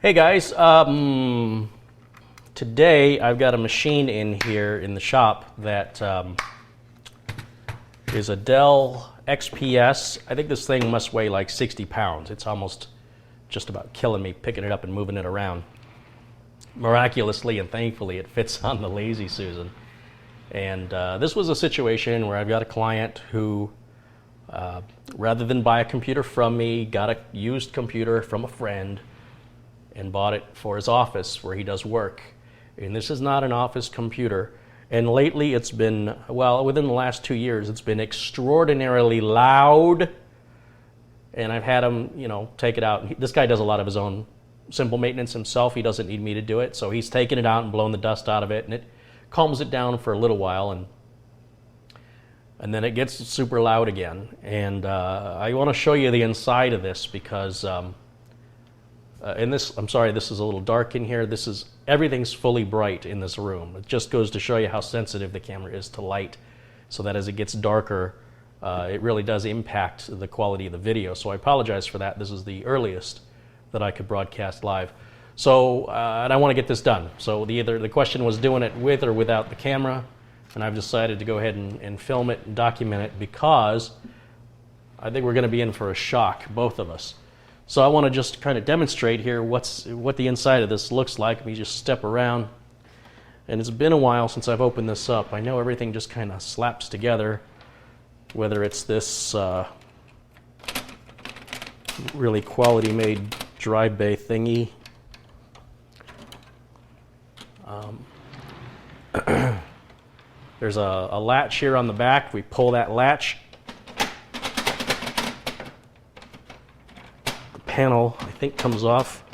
Hey guys, today I've got a machine in here in the shop that is a Dell XPS. I think this thing must weigh like 60 pounds. It's almost just about killing me picking it up and moving it around. Miraculously and thankfully it fits on the Lazy Susan. And this was a situation where I've got a client who, rather than buy a computer from me, got a used computer from a friend and bought it for his office where he does work. And this is not an office computer. And lately it's been, well, within the last 2 years, it's been extraordinarily loud. And I've had him, take it out. This guy does a lot of his own simple maintenance himself. He doesn't need me to do it. So he's taken it out and blown the dust out of it, and it calms it down for a little while, and then it gets super loud again. And I want to show you the inside of this because I'm sorry, this is a little dark in here. Everything's fully bright in this room. It just goes to show you how sensitive the camera is to light, so that as it gets darker, it really does impact the quality of the video. So I apologize for that. This is the earliest that I could broadcast live. So, and I want to get this done. So the question was doing it with or without the camera, and I've decided to go ahead and film it and document it because I think we're going to be in for a shock, both of us. So I want to just kind of demonstrate here what the inside of this looks like. Let me just step around. And it's been a while since I've opened this up. I know everything just kind of slaps together, whether it's this really quality made drive bay thingy. There's a latch here on the back. We pull that latch. Panel, I think, comes off.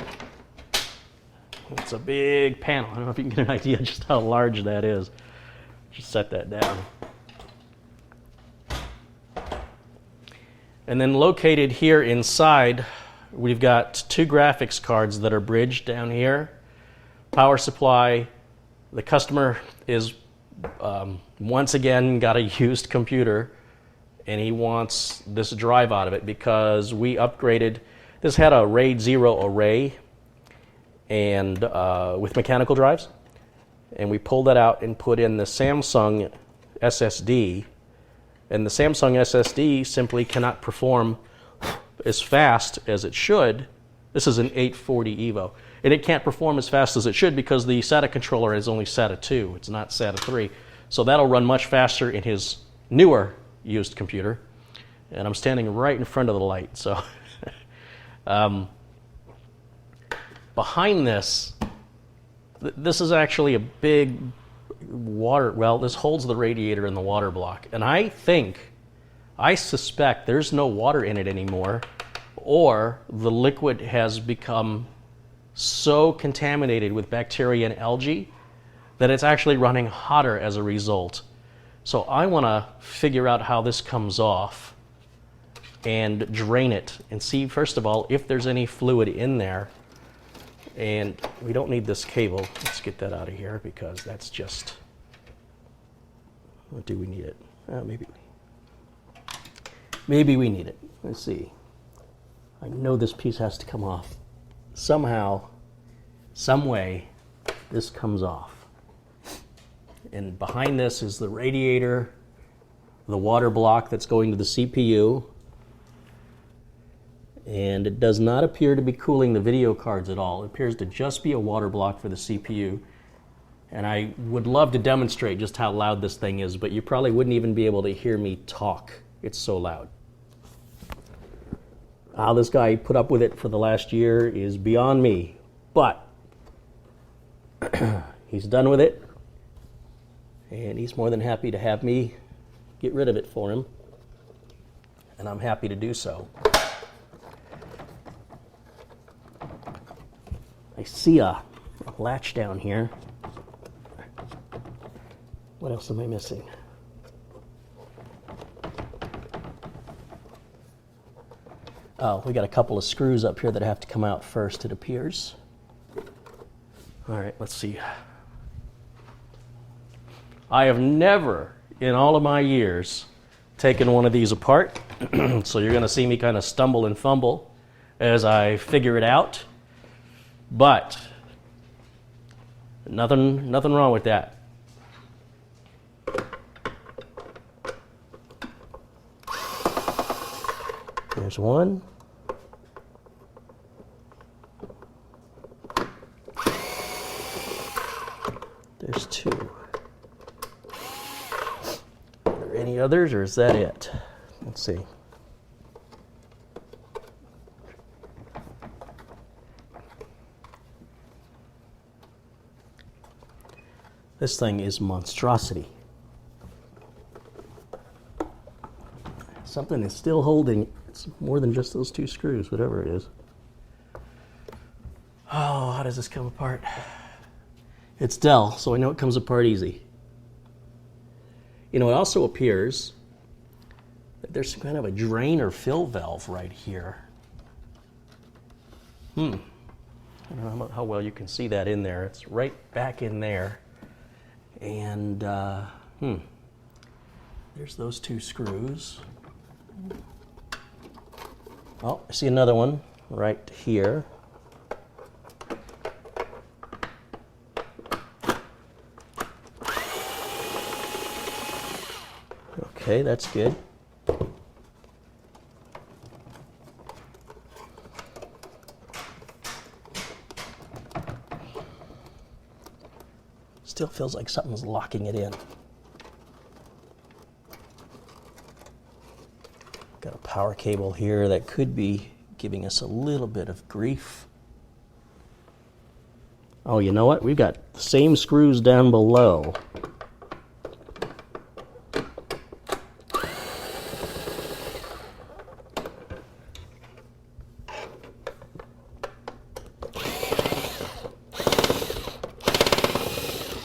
It's a big panel. I don't know if you can get an idea just how large that is. Just set that down. And then located here inside, we've got 2 graphics cards that are bridged down here. Power supply. The customer is once again got a used computer, and he wants this drive out of it because we upgraded. This had a RAID 0 array and with mechanical drives, and we pulled that out and put in the Samsung SSD, and the Samsung SSD simply cannot perform as fast as it should. This is an 840 Evo, and it can't perform as fast as it should because the SATA controller is only SATA 2, it's not SATA 3. So that'll run much faster in his newer used computer, and I'm standing right in front of the light, so behind this is actually a big this holds the radiator and the water block, and I suspect there's no water in it anymore, or the liquid has become so contaminated with bacteria and algae that it's actually running hotter as a result. So I want to figure out how this comes off and drain it and see, first of all, if there's any fluid in there. And we don't need this cable. Let's get that out of here because that's just, do we need it? Maybe we need it. Let's see. I know this piece has to come off. Somehow, some way, this comes off. And behind this is the radiator, the water block that's going to the CPU. And it does not appear to be cooling the video cards at all. It appears to just be a water block for the CPU. And I would love to demonstrate just how loud this thing is, but you probably wouldn't even be able to hear me talk. It's so loud. How this guy put up with it for the last year is beyond me. But he's done with it, and he's more than happy to have me get rid of it for him. And I'm happy to do so. I see a latch down here. What else am I missing? Oh, we got a couple of screws up here that have to come out first, it appears. All right, let's see. I have never, in all of my years, taken one of these apart. So you're going to see me kind of stumble and fumble as I figure it out. But nothing wrong with that. There's one. There's two. Are there any others, or is that it? Let's see. This thing is monstrosity. Something is still holding. It's more than just those two screws, whatever it is. Oh, how does this come apart? It's Dell, so I know it comes apart easy. You know, it also appears that there's some kind of a drain or fill valve right here. I don't know how well you can see that in there. It's right back in there. And, there's those two screws. Oh, I see another one right here. Okay, that's good. Still feels like something's locking it in. Got a power cable here that could be giving us a little bit of grief. Oh, you know what? We've got the same screws down below.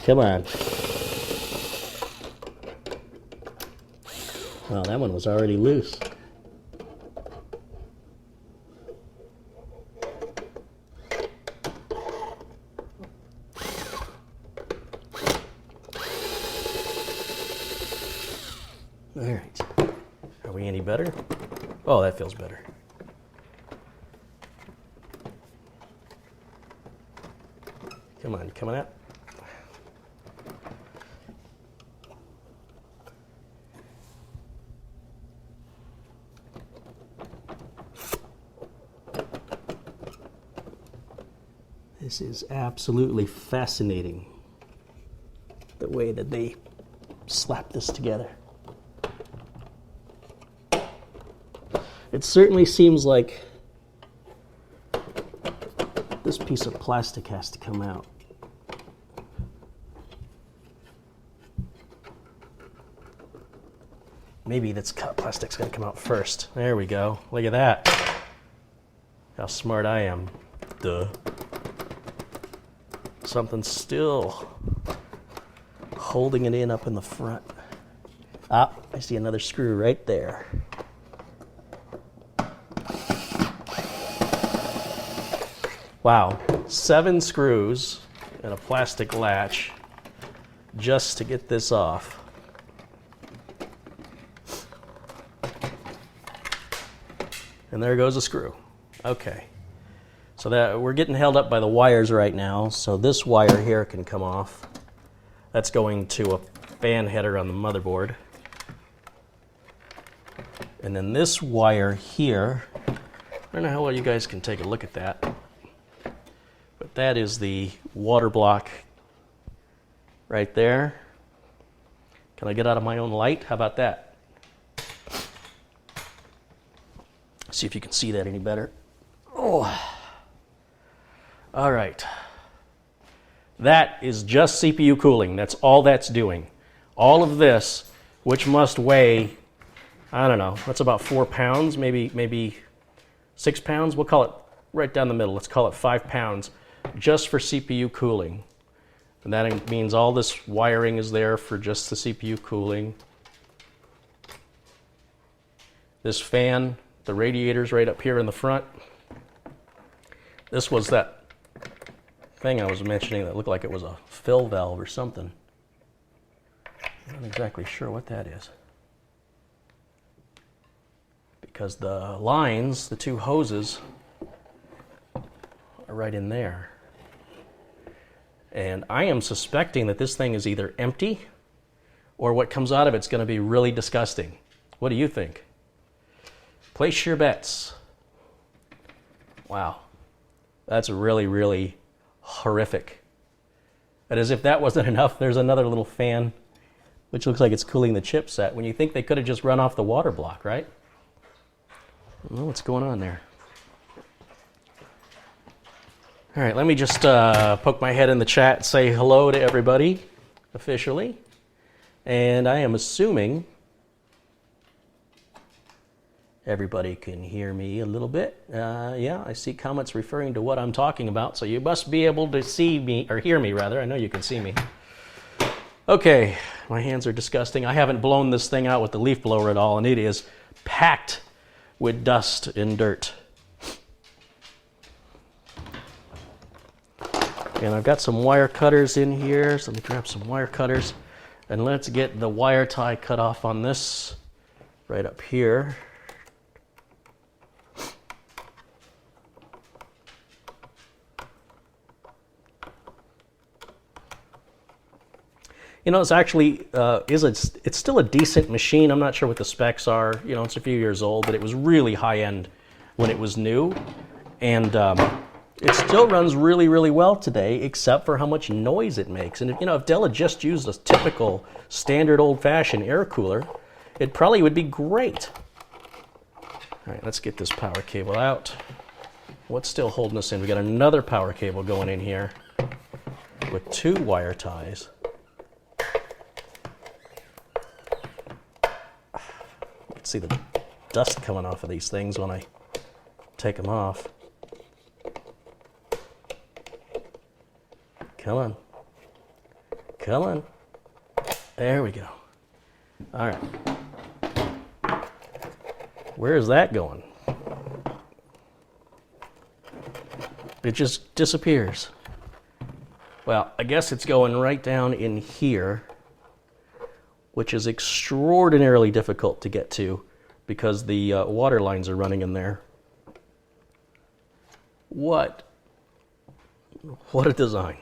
Come on. Well, that one was already loose. All right. Are we any better? Oh, that feels better. Come on, coming out. This is absolutely fascinating, the way that they slap this together. It certainly seems like this piece of plastic has to come out. Maybe this plastic's gonna come out first. There we go. Look at that. How smart I am. Duh. Something's still holding it in up in the front. Ah, I see another screw right there. Wow, 7 screws and a plastic latch just to get this off. And there goes a screw. Okay. So that we're getting held up by the wires right now, so this wire here can come off. That's going to a fan header on the motherboard. And then this wire here, I don't know how well you guys can take a look at that, but that is the water block right there. Can I get out of my own light? How about that? See if you can see that any better. Oh. All right. That is just CPU cooling. That's all that's doing. All of this, which must weigh, I don't know, that's about 4 pounds, maybe 6 pounds. We'll call it right down the middle. Let's call it 5 pounds just for CPU cooling. And that means all this wiring is there for just the CPU cooling. This fan, the radiator's right up here in the front. This was that thing I was mentioning that looked like it was a fill valve or something. I'm not exactly sure what that is, because the lines, the two hoses, are right in there. And I am suspecting that this thing is either empty or what comes out of it's going to be really disgusting. What do you think? Place your bets. Wow. That's really, really horrific. And as if that wasn't enough, there's another little fan which looks like it's cooling the chipset when you think they could have just run off the water block, right? I don't know what's going on there. All right, let me just poke my head in the chat and say hello to everybody officially. And I am assuming everybody can hear me a little bit. Yeah, I see comments referring to what I'm talking about, so you must be able to see me, or hear me rather. I know you can see me. Okay, my hands are disgusting. I haven't blown this thing out with the leaf blower at all, and it is packed with dust and dirt. And I've got some wire cutters in here, so let me grab some wire cutters, and let's get the wire tie cut off on this right up here. You know, it's actually, it's still a decent machine. I'm not sure what the specs are. You know, it's a few years old, but it was really high-end when it was new. And it still runs really, really well today, except for how much noise it makes. And, if Dell had just used a typical, standard, old-fashioned air cooler, it probably would be great. All right, let's get this power cable out. What's still holding us in? We got another power cable going in here with 2 wire ties. See the dust coming off of these things when I take them off. Come on. Come on. There we go. All right. Where is that going? It just disappears. Well, I guess it's going right down in here, which is extraordinarily difficult to get to because the water lines are running in there. What a design.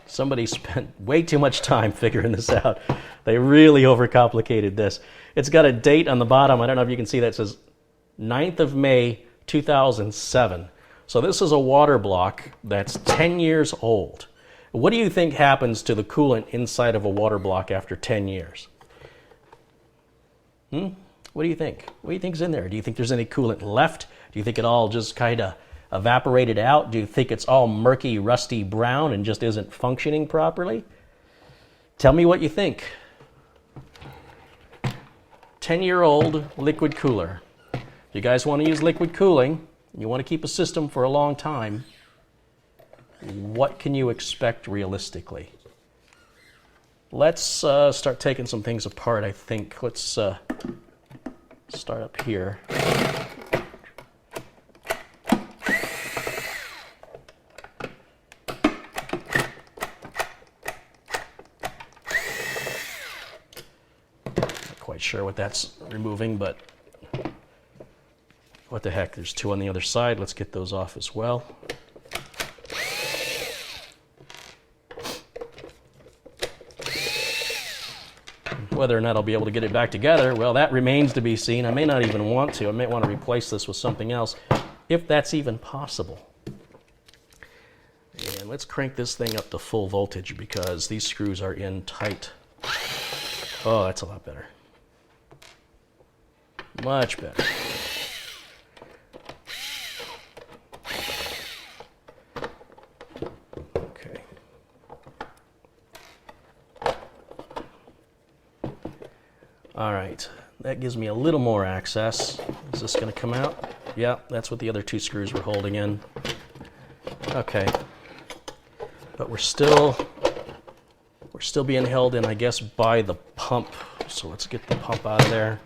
Somebody spent way too much time figuring this out. They really overcomplicated this. It's got a date on the bottom. I don't know if you can see that. It says 9th of May, 2007. So this is a water block that's 10 years old. What do you think happens to the coolant inside of a water block after 10 years? What do you think? What do you think's in there? Do you think there's any coolant left? Do you think it all just kind of evaporated out? Do you think it's all murky, rusty brown and just isn't functioning properly? Tell me what you think. 10-year-old liquid cooler. If you guys want to use liquid cooling, you want to keep a system for a long time, what can you expect realistically? Let's start taking some things apart, I think. Let's start up here. Not quite sure what that's removing, but what the heck, there's 2 on the other side. Let's get those off as well. Whether or not I'll be able to get it back together, well, that remains to be seen. I may not even want to. I may want to replace this with something else, if that's even possible. And let's crank this thing up to full voltage because these screws are in tight. Oh, that's a lot better. Much better. All right, that gives me a little more access. Is this going to come out? Yeah, that's what the other 2 screws were holding in. Okay, but we're still being held in, I guess, by the pump. So let's get the pump out of there.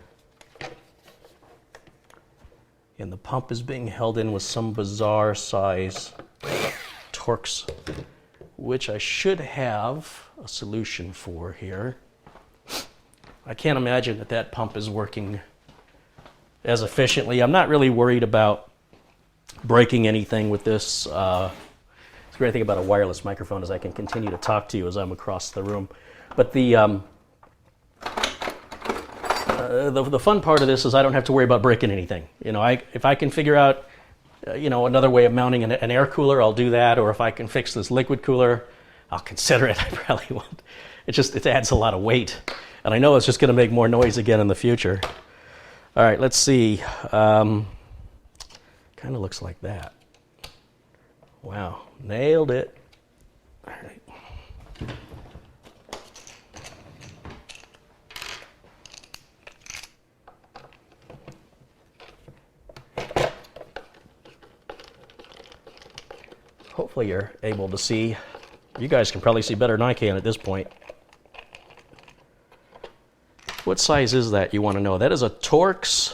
And the pump is being held in with some bizarre size Torx, which I should have a solution for here. I can't imagine that that pump is working as efficiently. I'm not really worried about breaking anything with this. It's The great thing about a wireless microphone is I can continue to talk to you as I'm across the room. But the fun part of this is I don't have to worry about breaking anything. You know, if I can figure out, you know, another way of mounting an air cooler, I'll do that. Or if I can fix this liquid cooler, I'll consider it. I probably won't. It adds a lot of weight. And I know it's just going to make more noise again in the future. All right, let's see. Kind of looks like that. Wow, nailed it. All right. Hopefully you're able to see. You guys can probably see better than I can at this point. What size is that, you want to know? That is a Torx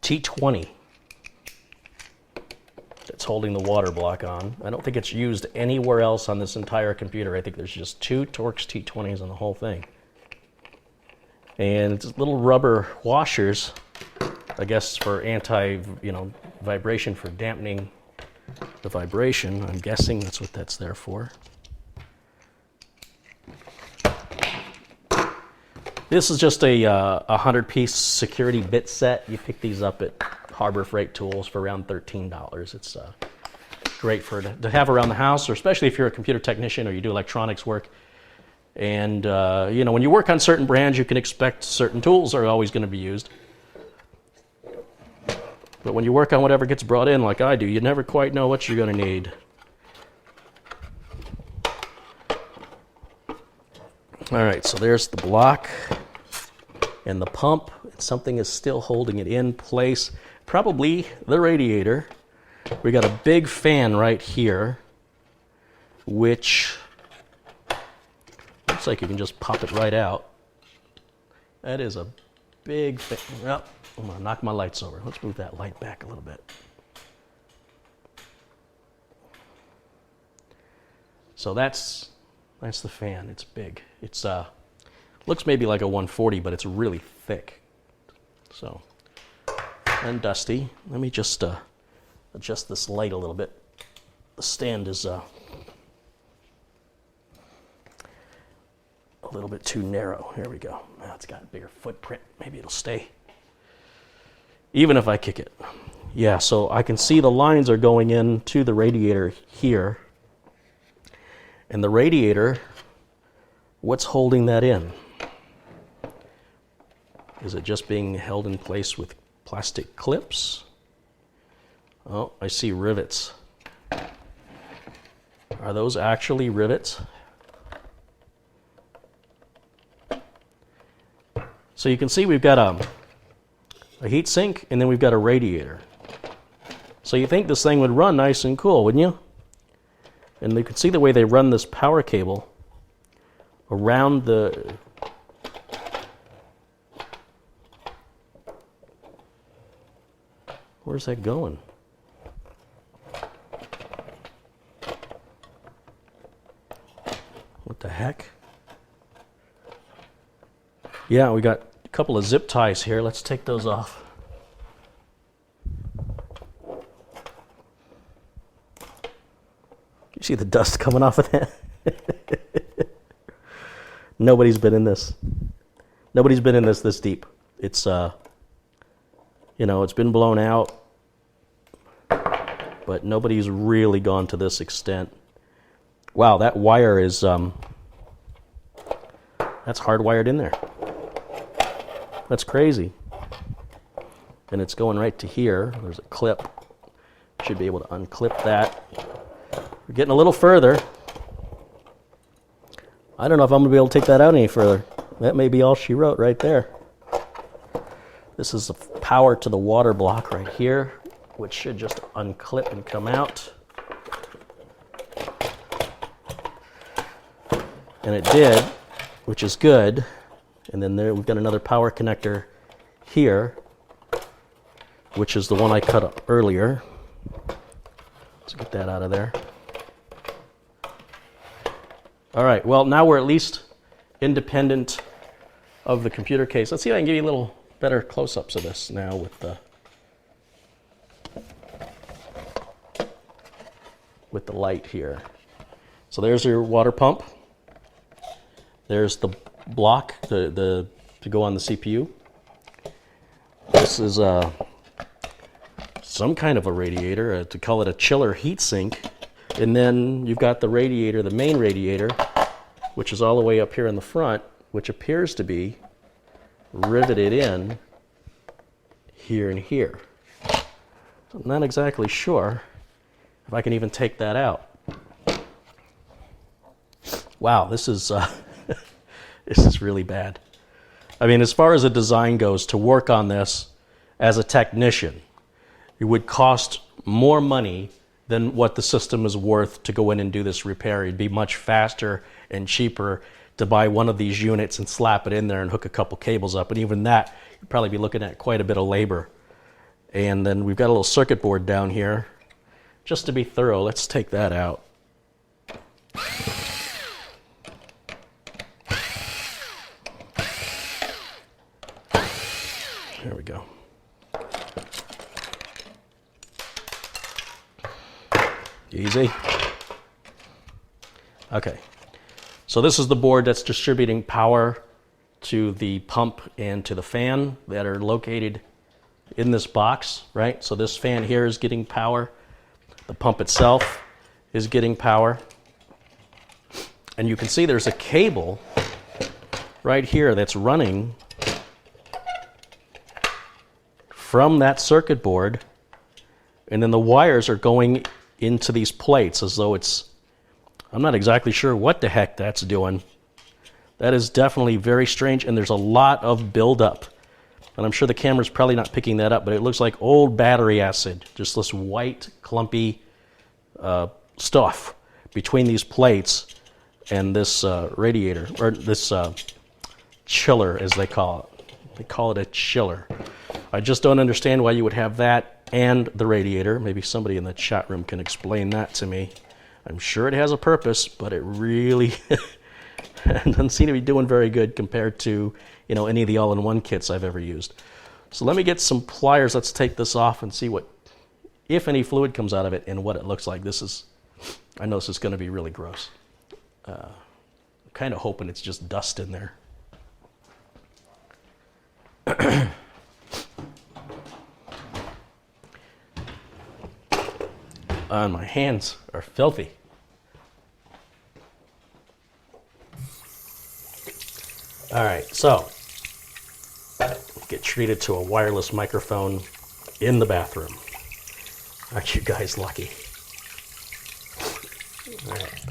T20 that's holding the water block on. I don't think it's used anywhere else on this entire computer. I think there's just 2 Torx T20s on the whole thing. And it's little rubber washers, I guess for vibration, for dampening the vibration. I'm guessing that's what that's there for. This is just a 100-piece security bit set. You pick these up at Harbor Freight Tools for around $13. It's great to have around the house, or especially if you're a computer technician or you do electronics work. And you know, when you work on certain brands, you can expect certain tools are always going to be used. But when you work on whatever gets brought in, like I do, you never quite know what you're going to need. All right, so there's the block and the pump. Something is still holding it in place. Probably the radiator. We got a big fan right here, which looks like you can just pop it right out. That is a big fan. Oh, I'm gonna knock my lights over. Let's move that light back a little bit. So that's the fan. It's big. It's looks maybe like a 140, but it's really thick. So, and dusty. Let me just adjust this light a little bit. The stand is a little bit too narrow. Here we go. Now it's got a bigger footprint. Maybe it'll stay. Even if I kick it. Yeah, so I can see the lines are going into the radiator here. And the radiator, what's holding that in? Is it just being held in place with plastic clips? Oh, I see rivets. Are those actually rivets? So you can see we've got a heat sink, and then we've got a radiator. So you think this thing would run nice and cool, wouldn't you? And you can see the way they run this power cable around the... Where's that going? What the heck? Yeah, we got a couple of zip ties here. Let's take those off. You see the dust coming off of that? Nobody's been in this. Nobody's been in this deep. It's you know, it's been blown out, but nobody's really gone to this extent. Wow, that wire is that's hardwired in there. That's crazy. And it's going right to here. There's a clip. Should be able to unclip that. We're getting a little further. I don't know if I'm going to be able to take that out any further. That may be all she wrote right there. This is the power to the water block right here, which should just unclip and come out. And it did, which is good. And then there we've got another power connector here, which is the one I cut up earlier. Let's get that out of there. All right, well, now we're at least independent of the computer case. Let's see if I can give you a little better close-ups of this now with the... with the light here. So there's your water pump. There's the block to go on the CPU. This is some kind of a radiator, to call it a chiller heatsink. And then you've got the radiator, the main radiator, which is all the way up here in the front, which appears to be riveted in here and here. So I'm not exactly sure if I can even take that out. Wow, this is this is really bad. I mean, as far as the design goes, to work on this as a technician, it would cost more money than what the system is worth to go in and do this repair. It'd be much faster and cheaper to buy one of these units and slap it in there and hook a couple cables up. And even that, you'd probably be looking at quite a bit of labor. And then we've got a little circuit board down here. Just to be thorough, let's take that out. There we go. Easy. Okay. So this is the board that's distributing power to the pump and to the fan that are located in this box, right? So this fan here is getting power. The pump itself is getting power. And you can see there's a cable right here that's running from that circuit board, and then the wires are going into these plates as though it's, I'm not exactly sure what the heck that's doing. That is definitely very strange, and there's a lot of buildup. And I'm sure the camera's probably not picking that up, but it looks like old battery acid, just this white, clumpy stuff between these plates and this radiator, or this chiller, as they call it. They call it a chiller. I just don't understand why you would have that and the radiator. Maybe somebody in the chat room can explain that to me. I'm sure it has a purpose, but it really doesn't seem to be doing very good compared to, you know, any of the all-in-one kits I've ever used. So let me get some pliers. Let's take this off and see what, if any fluid comes out of it, and what it looks like. This is, I know this is going to be really gross. I'm kind of hoping it's just dust in there. My hands are filthy. All right, so get treated to a wireless microphone in the bathroom. Aren't you guys lucky? All right.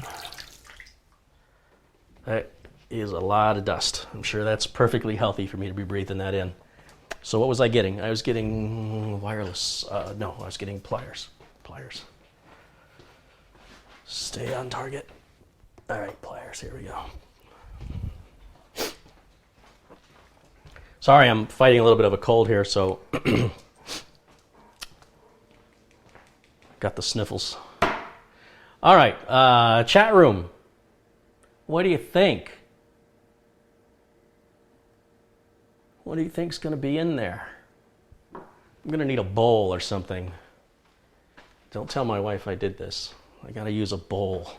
That is a lot of dust. I'm sure that's perfectly healthy for me to be breathing that in. So what was I getting? I was getting wireless, no, I was getting pliers. Pliers. Stay on target. All right, pliers, here we go. Sorry, I'm fighting a little bit of a cold here, so got the sniffles. All right, chat room. What do you think? What do you think's going to be in there? I'm going to need a bowl or something. Don't tell my wife I did this. I got to use a bowl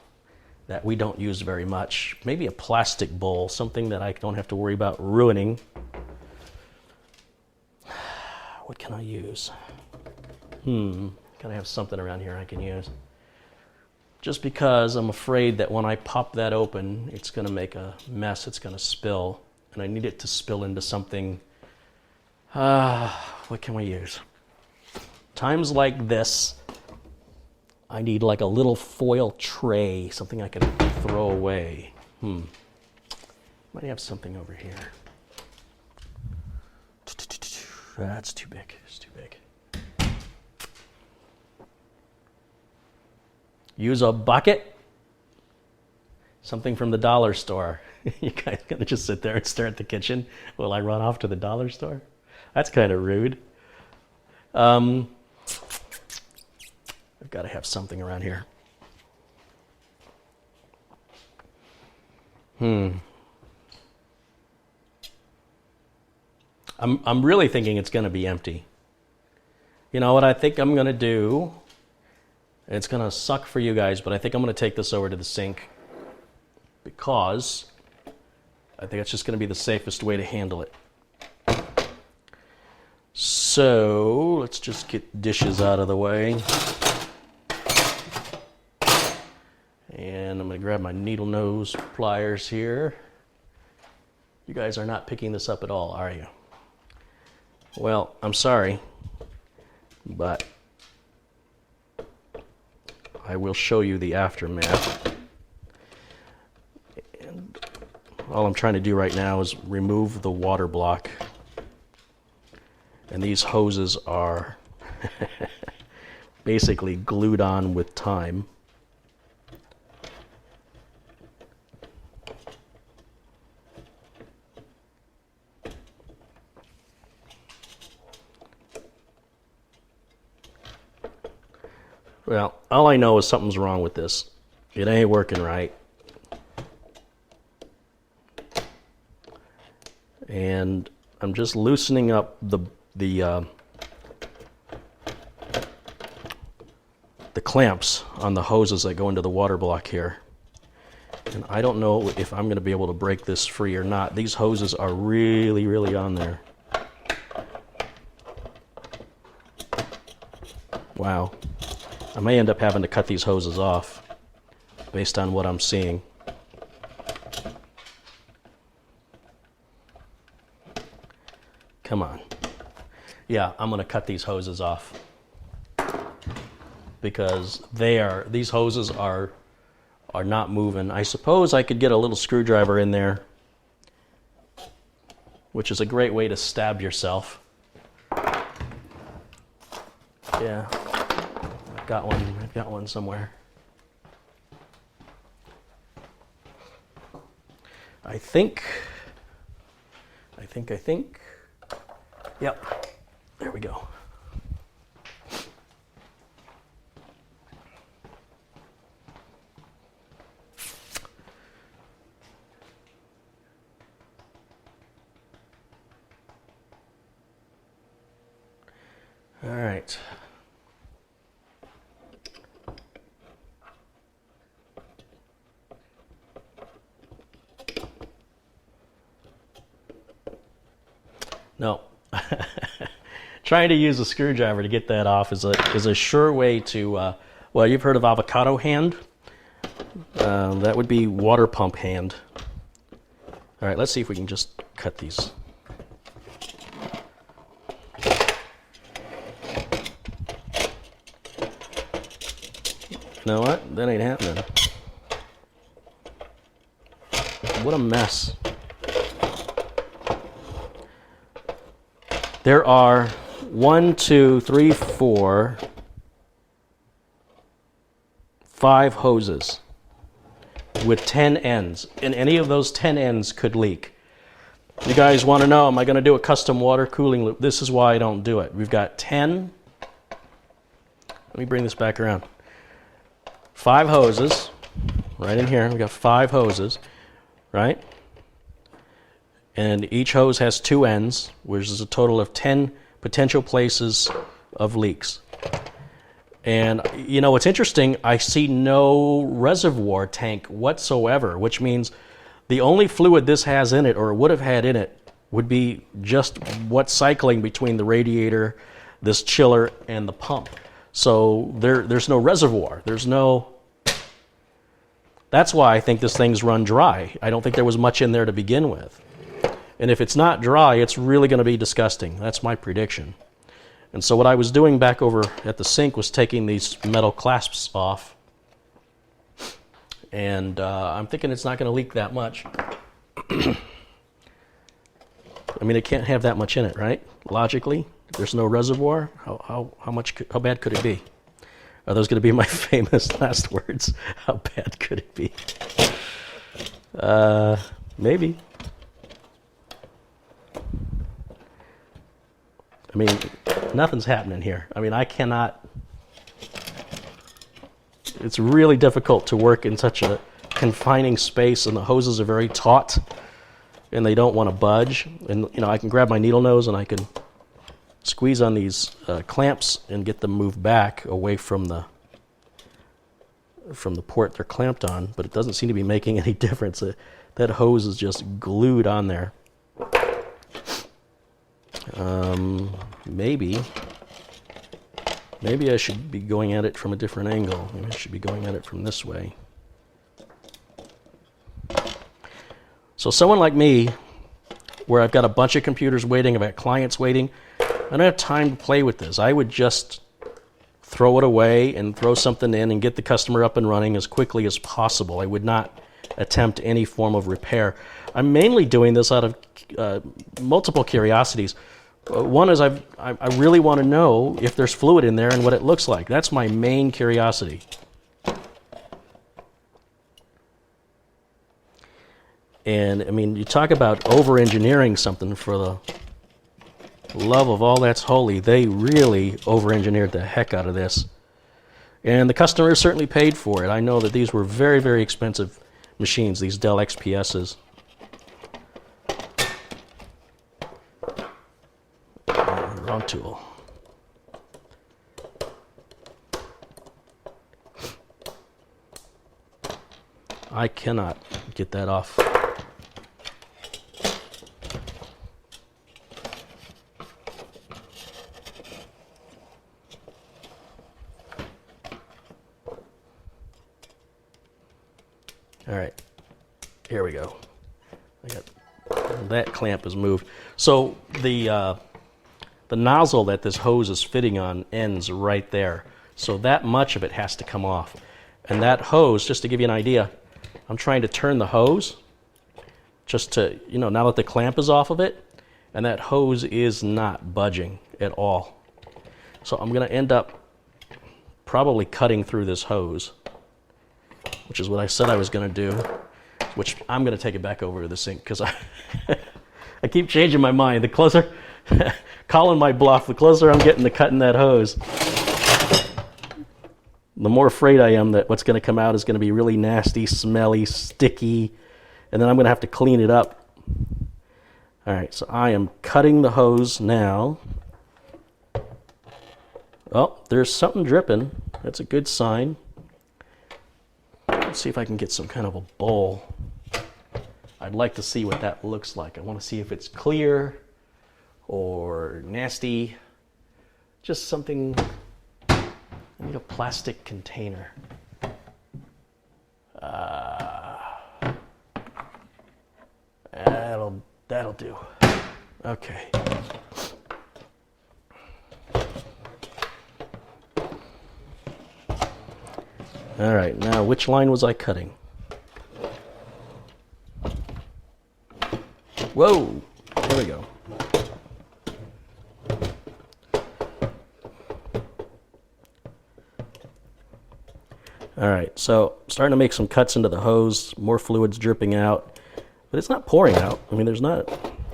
that we don't use very much. Maybe a plastic bowl, something that I don't have to worry about ruining. What can I use? Gotta have something around here I can use. Just because I'm afraid that when I pop that open, it's gonna make a mess, it's gonna spill, and I need it to spill into something. What can we use? Times like this, I need like a little foil tray, something I can throw away. Might have something over here. That's too big. It's too big. Use a bucket. Something from the dollar store. You guys gonna just sit there and stare at the kitchen while I run off to the dollar store? That's kind of rude. I've got to have something around here. I'm really thinking it's going to be empty. You know what I think I'm going to do It's going to suck for you guys, but I think I'm going to take this over to the sink because I think it's just going to be the safest way to handle it. So let's just get dishes out of the way. And I'm going to grab my needle nose pliers here. You guys are not picking this up at all, are you? Well, I'm sorry, but I will show you the aftermath. And all I'm trying to do right now is remove the water block. And these hoses are basically glued on with time. Well, all I know is something's wrong with this. It ain't working right. And I'm just loosening up the clamps on the hoses that go into the water block here. And I don't know if I'm going to be able to break this free or not. These hoses are really, really on there. Wow. I may end up having to cut these hoses off based on what I'm seeing. Come on. Yeah, I'm going to cut these hoses off because these hoses are not moving. I suppose I could get a little screwdriver in there, which is a great way to stab yourself. Yeah. I've got one somewhere. I think. Yep, there we go. All right. No. Trying to use a screwdriver to get that off is a sure way to, well, you've heard of avocado hand? That would be water pump hand. All right, let's see if we can just cut these. You know what? That ain't happening. What a mess. There are 1, 2, 3, 4, 5 hoses with 10 ends, and any of those 10 ends could leak. You guys want to know, am I going to do a custom water cooling loop? This is why I don't do it. We've got 10, let me bring this back around, 5 hoses, right in here, we've got 5 hoses, right? And each hose has 2 ends, which is a total of 10 potential places of leaks. And you know what's interesting, I see no reservoir tank whatsoever, which means the only fluid this has in it, or would have had in it, would be just what's cycling between the radiator, this chiller, and the pump. So there's no reservoir. There's no... That's why I think this thing's run dry. I don't think there was much in there to begin with. And if it's not dry, it's really going to be disgusting. That's my prediction. And so what I was doing back over at the sink was taking these metal clasps off. And I'm thinking it's not going to leak that much. I mean, it can't have that much in it, right? Logically, if there's no reservoir, how bad could it be? Are those going to be my famous last words? How bad could it be? Maybe. I mean, nothing's happening here. I mean, I cannot... It's really difficult to work in such a confining space, and the hoses are very taut, and they don't want to budge. And, you know, I can grab my needle nose and I can squeeze on these clamps and get them moved back away from the from the port they're clamped on, but it doesn't seem to be making any difference. That hose is just glued on there. Maybe I should be going at it from a different angle. Maybe I should be going at it from this way. So someone like me, where I've got a bunch of computers waiting, I've got clients waiting, I don't have time to play with this. I would just throw it away and throw something in and get the customer up and running as quickly as possible. I would not attempt any form of repair. I'm mainly doing this out of multiple curiosities. One is I really want to know if there's fluid in there and what it looks like. That's my main curiosity. And I mean, you talk about over-engineering something, for the love of all that's holy. They really over-engineered the heck out of this. And the customer certainly paid for it. I know that these were very, very expensive machines, these Dell XPSs. Wrong tool. I cannot get that off. All right, here we go. That clamp is moved. So the nozzle that this hose is fitting on ends right there. So that much of it has to come off. And that hose, just to give you an idea, I'm trying to turn the hose just to, now that the clamp is off of it, and that hose is not budging at all. So I'm going to end up probably cutting through this hose, which is what I said I was going to do, which I'm going to take it back over to the sink because I keep changing my mind. The closer, calling my bluff, the closer I'm getting to cutting that hose, the more afraid I am that what's going to come out is going to be really nasty, smelly, sticky, and then I'm going to have to clean it up. All right, so I am cutting the hose now. Oh, there's something dripping. That's a good sign. Let's see if I can get some kind of a bowl. I'd like to see what that looks like. I want to see if it's clear or nasty. Just something. I need a plastic container. That'll do. Okay. All right, now which line was I cutting? Whoa, there we go. All right, so starting to make some cuts into the hose, more fluids dripping out, but it's not pouring out. I mean, there's not,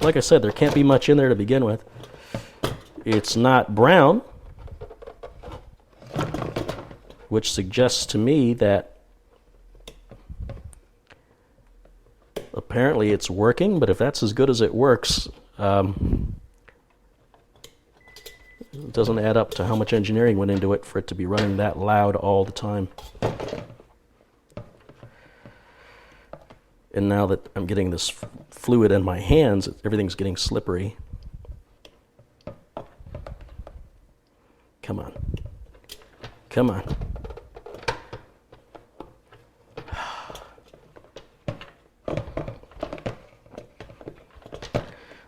like I said, there can't be much in there to begin with. It's not brown, which suggests to me that apparently it's working, but if that's as good as it works, it doesn't add up to how much engineering went into it for it to be running that loud all the time. And now that I'm getting this fluid in my hands, everything's getting slippery. Come on. Come on.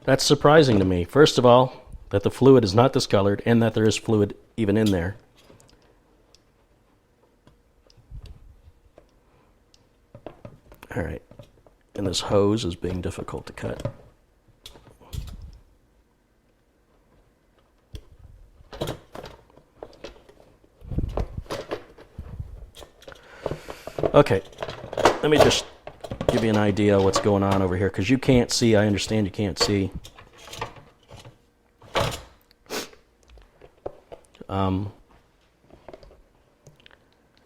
That's surprising to me. First of all, that the fluid is not discolored and that there is fluid even in there. All right. And this hose is being difficult to cut. Okay, let me just give you an idea of what's going on over here, because you can't see. I understand you can't see. I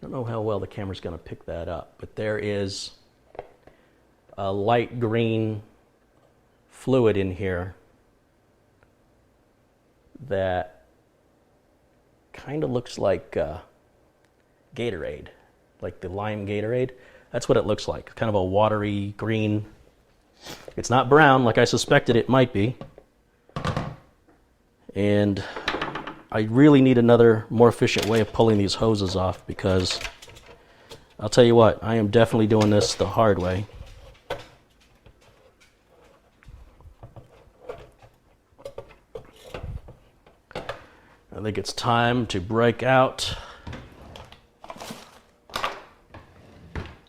don't know how well the camera's going to pick that up, but there is a light green fluid in here that kind of looks like Gatorade. like the lime Gatorade. That's what it looks like, kind of a watery green. It's not brown like I suspected it might be. And I really need another more efficient way of pulling these hoses off, because I'll tell you what, I am definitely doing this the hard way. I think it's time to break out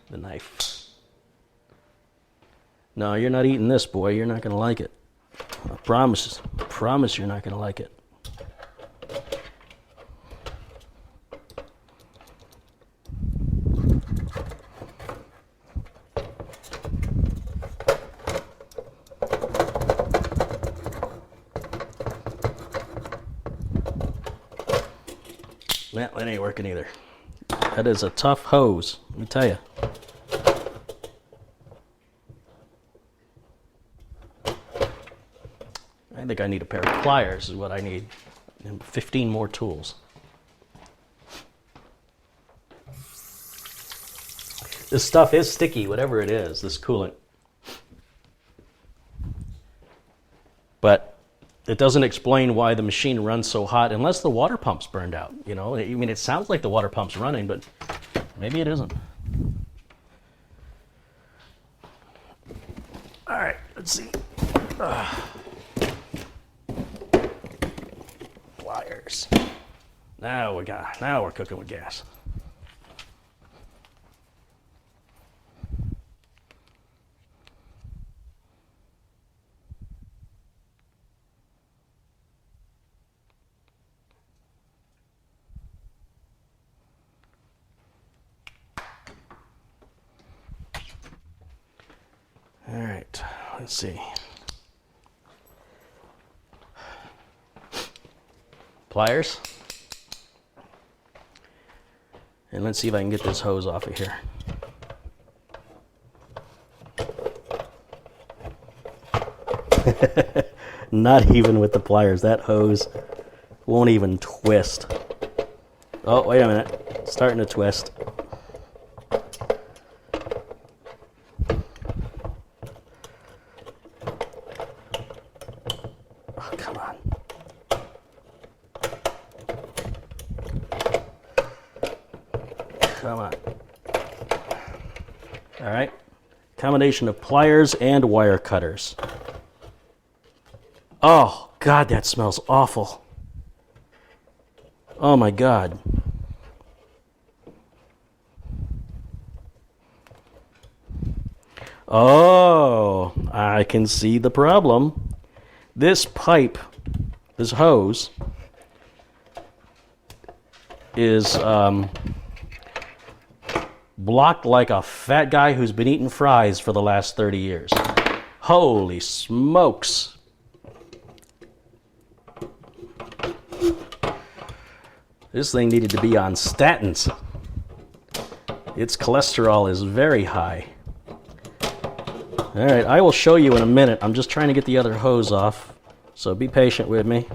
the knife. No, you're not eating this, boy. You're not going to like it. I promise you're not going to like it. Well, that ain't working either. That is a tough hose, let me tell you. I think I need a pair of pliers is what I need, and 15 more tools. This stuff is sticky, whatever it is, this coolant. But it doesn't explain why the machine runs so hot unless the water pump's burned out. You know, I mean, it sounds like the water pump's running, but maybe it isn't. All right, let's see. Pliers. Now we're cooking with gas. All right, let's see. Pliers. And let's see if I can get this hose off of here. Not even with the pliers. That hose won't even twist. Oh, wait a minute. It's starting to twist. Come on. All right. Combination of pliers and wire cutters. Oh, God, that smells awful. Oh, my God. Oh, I can see the problem. This pipe, this hose, is blocked like a fat guy who's been eating fries for the last 30 years. Holy smokes. This thing needed to be on statins. Its cholesterol is very high. All right, I will show you in a minute. I'm just trying to get the other hose off, so be patient with me.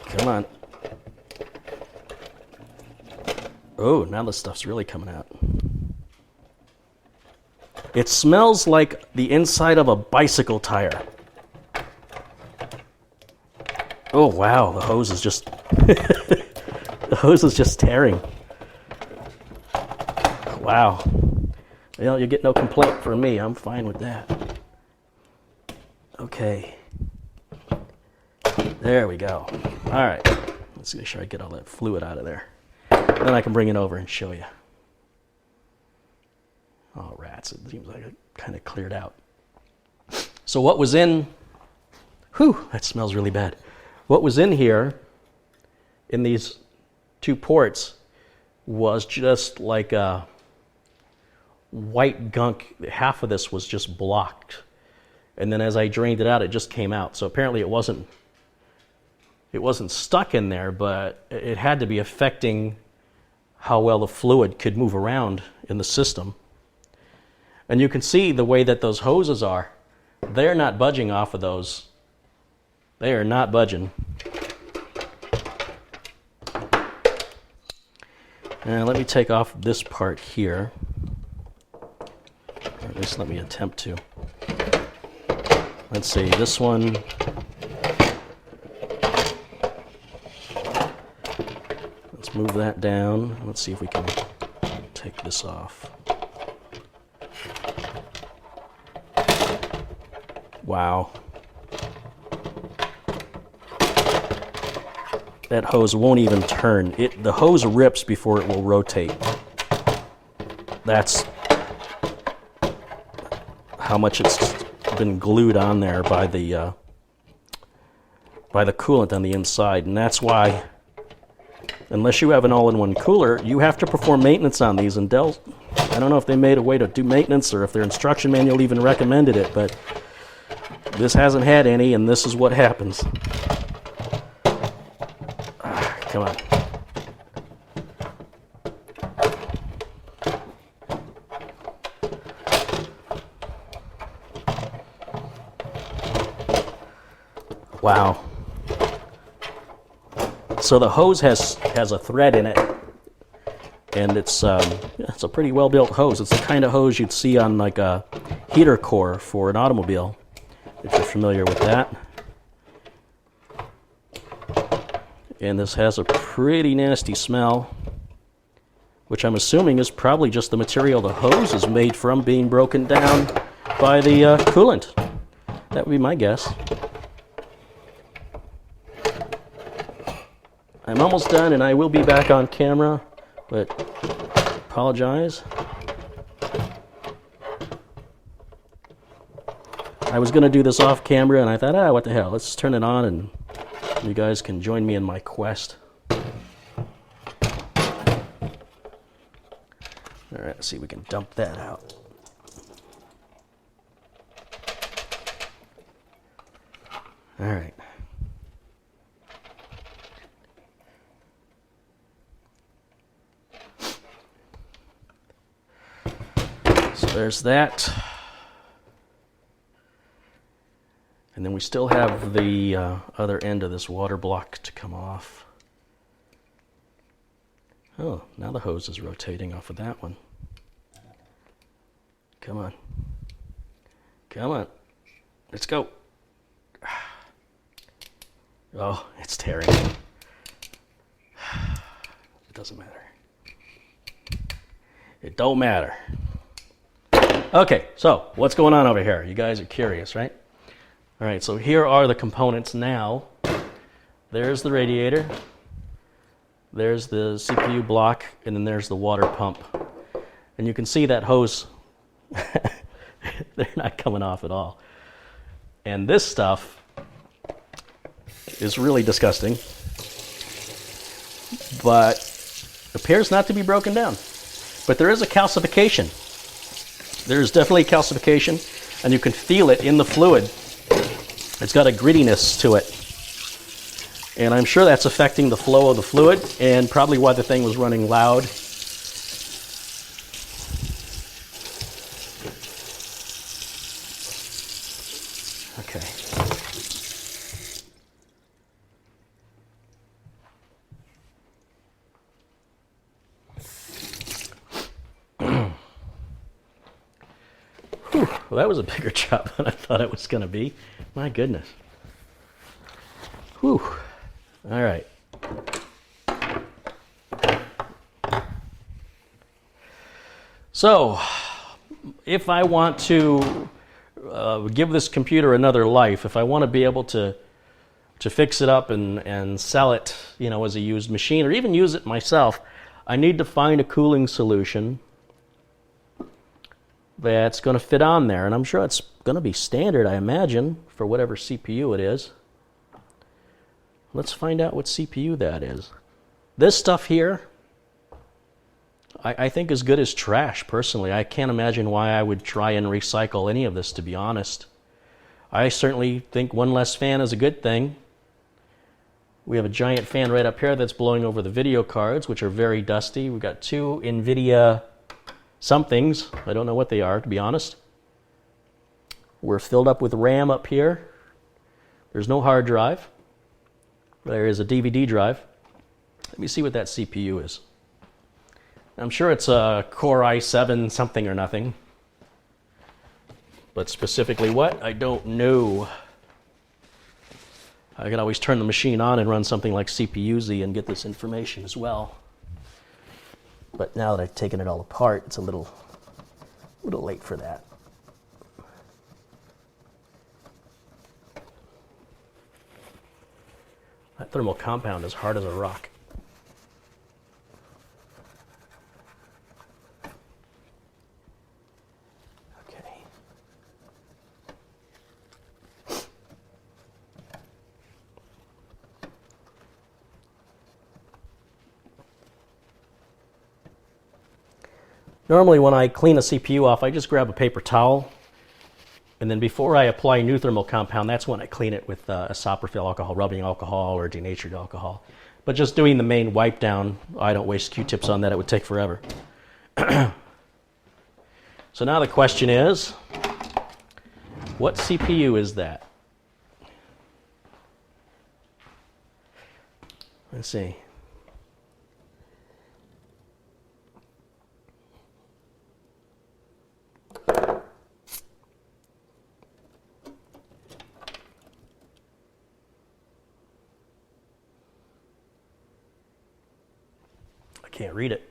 Come on. Oh, now this stuff's really coming out. It smells like the inside of a bicycle tire. Oh, wow, the hose is just the hose is just tearing. Wow. Well, you get no complaint from me. I'm fine with that. Okay. There we go. All right. Let's make sure I get all that fluid out of there. Then I can bring it over and show you. Oh, rats. It seems like it kind of cleared out. So what was in... Whew, that smells really bad. What was in here, in these two ports, was just like a white gunk. Half of this was just blocked. And then as I drained it out, it just came out. So apparently it wasn't stuck in there, but it had to be affecting how well the fluid could move around in the system. And you can see the way that those hoses are. They're not budging off of those. They are not budging. And let me take off this part here. Or at least let me attempt to. Let's see, this one. Let's move that down. Let's see if we can take this off. Wow. That hose won't even turn. The hose rips before it will rotate. That's how much it's been glued on there by the coolant on the inside, and that's why, unless you have an all-in-one cooler, you have to perform maintenance on these. And Dell, I don't know if they made a way to do maintenance or if their instruction manual even recommended it, but this hasn't had any, and this is what happens. Come on. Wow. So the hose has a thread in it, and it's a pretty well-built hose. It's the kind of hose you'd see on like a heater core for an automobile, if you're familiar with that. And this has a pretty nasty smell, which I'm assuming is probably just the material the hose is made from being broken down by the coolant. That would be my guess. I'm almost done, and I will be back on camera, but apologize. I was going to do this off camera, and I thought, what the hell, let's turn it on, and you guys can join me in my quest. All right, let's see if we can dump that out. All right. So there's that. And then we still have the other end of this water block to come off. Oh, now the hose is rotating off of that one. Come on. Come on. Let's go. Oh, it's tearing. It doesn't matter. It don't matter. Okay, so what's going on over here? You guys are curious, right? All right, so here are the components now. There's the radiator, there's the CPU block, and then there's the water pump. And you can see that hose, they're not coming off at all. And this stuff is really disgusting, but appears not to be broken down. But there is a calcification. There is definitely calcification, and you can feel it in the fluid. It's got a grittiness to it, and I'm sure that's affecting the flow of the fluid, and probably why the thing was running loud. Okay. Well, that was a bigger job than I thought it was going to be. My goodness. Whew. All right. So, if I want to give this computer another life, if I want to be able to fix it up and sell it, you know, as a used machine, or even use it myself, I need to find a cooling solution that's going to fit on there. And I'm sure it's going to be standard, I imagine, for whatever CPU it is. Let's find out what CPU that is. This stuff here, I think is good as trash, personally. I can't imagine why I would try and recycle any of this, to be honest. I certainly think one less fan is a good thing. We have a giant fan right up here that's blowing over the video cards, which are very dusty. We've got two NVIDIA somethings. I don't know what they are, to be honest. We're filled up with RAM up here. There's no hard drive. There is a DVD drive. Let me see what that CPU is. I'm sure it's a Core i7 something or nothing. But specifically what, I don't know. I could always turn the machine on and run something like CPU-Z and get this information as well. But now that I've taken it all apart, it's a little late for that. That thermal compound is hard as a rock. Okay. Normally when I clean a CPU off, I just grab a paper towel, and then before I apply new thermal compound, that's when I clean it with isopropyl alcohol, rubbing alcohol, or denatured alcohol. But just doing the main wipe down, I don't waste Q-tips on that, it would take forever. So now the question is, what CPU is that? Let's see. Can't read it.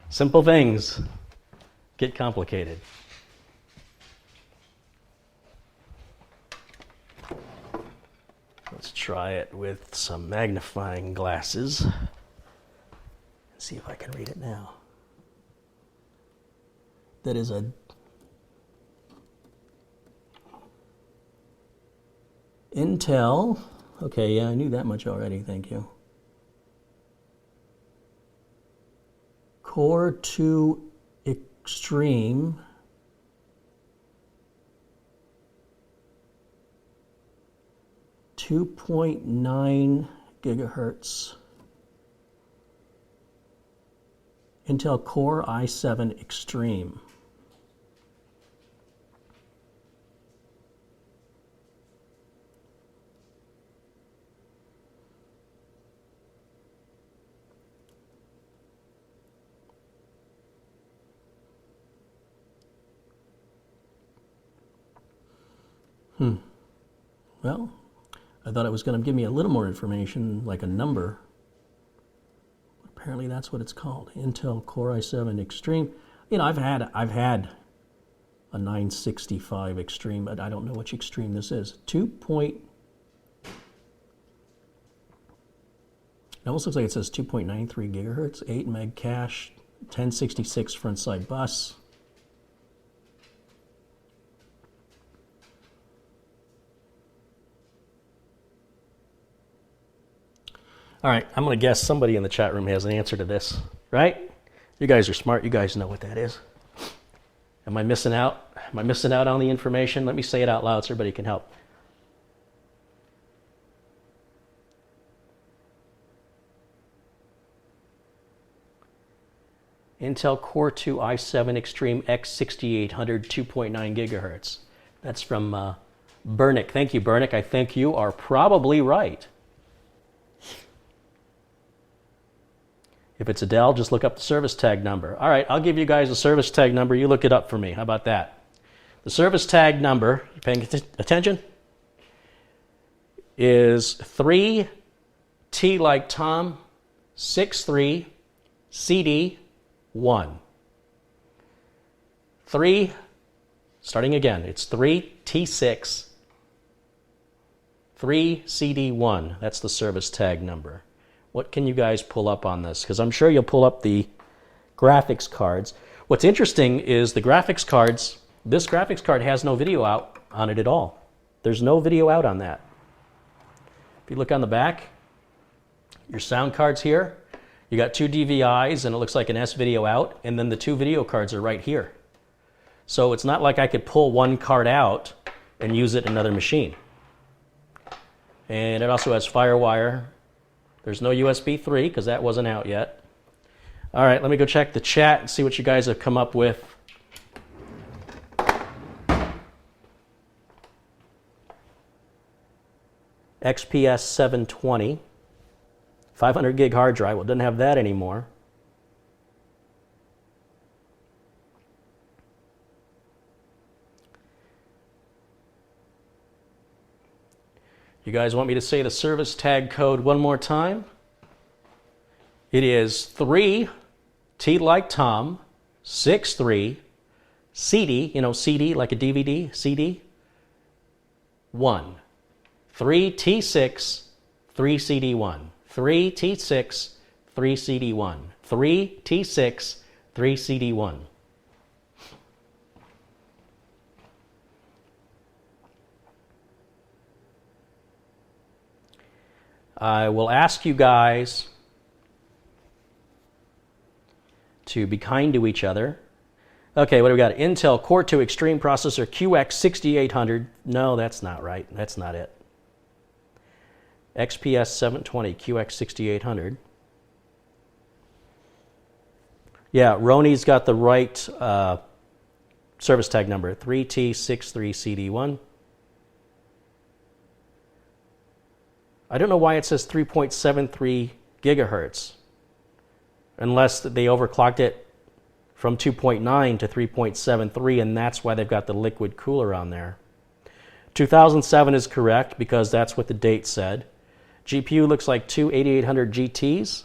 Simple things get complicated. Let's try it with some magnifying glasses and see if I can read it now. That is a Intel, okay, yeah, I knew that much already, thank you. Core 2 Extreme. .9 gigahertz. Intel Core i7 Extreme. Well, I thought it was going to give me a little more information, like a number. Apparently that's what it's called. Intel Core i7 Extreme. You know, I've had a 965 Extreme, but I don't know which Extreme this is. It almost looks like it says 2.93 gigahertz, 8 meg cache, 1066 front side bus. All right, I'm going to guess somebody in the chat room has an answer to this, right? You guys are smart. You guys know what that is. Am I missing out? Am I missing out on the information? Let me say it out loud so everybody can help. Intel Core 2 i7 Extreme X6800 2.9 gigahertz. That's from Bernick. Thank you, Bernick. I think you are probably right. If it's a Dell, just look up the service tag number. All right, I'll give you guys a service tag number. You look it up for me. How about that? The service tag number, you paying attention, is 3T like Tom, 63 CD 1. 3, starting again, it's 3T6 3 CD1. That's the service tag number. What can you guys pull up on this? Because I'm sure you'll pull up the graphics cards. What's interesting is the graphics cards, this graphics card has no video out on it at all. There's no video out on that. If you look on the back, your sound cards here, you got 2 DVIs and it looks like an S video out, and then the 2 video cards are right here. So it's not like I could pull one card out and use it in another machine. And it also has FireWire. There's no USB 3 because that wasn't out yet. All right, let me go check the chat and see what you guys have come up with. XPS 720, 500 gig hard drive. Well, it doesn't have that anymore. You guys want me to say the service tag code one more time? It is 3, T like Tom, 63, CD, you know, CD like a DVD, CD, 1. 3T6, 3CD1. 3T6, 3CD1. 3T6, 3CD1. I will ask you guys to be kind to each other. Okay, what do we got? Intel Core 2 Extreme Processor QX6800. No, that's not right. That's not it. XPS 720 QX6800. Yeah, Roni's got the right service tag number, 3T63CD1. I don't know why it says 3.73 gigahertz, unless they overclocked it from 2.9 to 3.73, and that's why they've got the liquid cooler on there. 2007 is correct because that's what the date said. GPU looks like two 8800 GTs,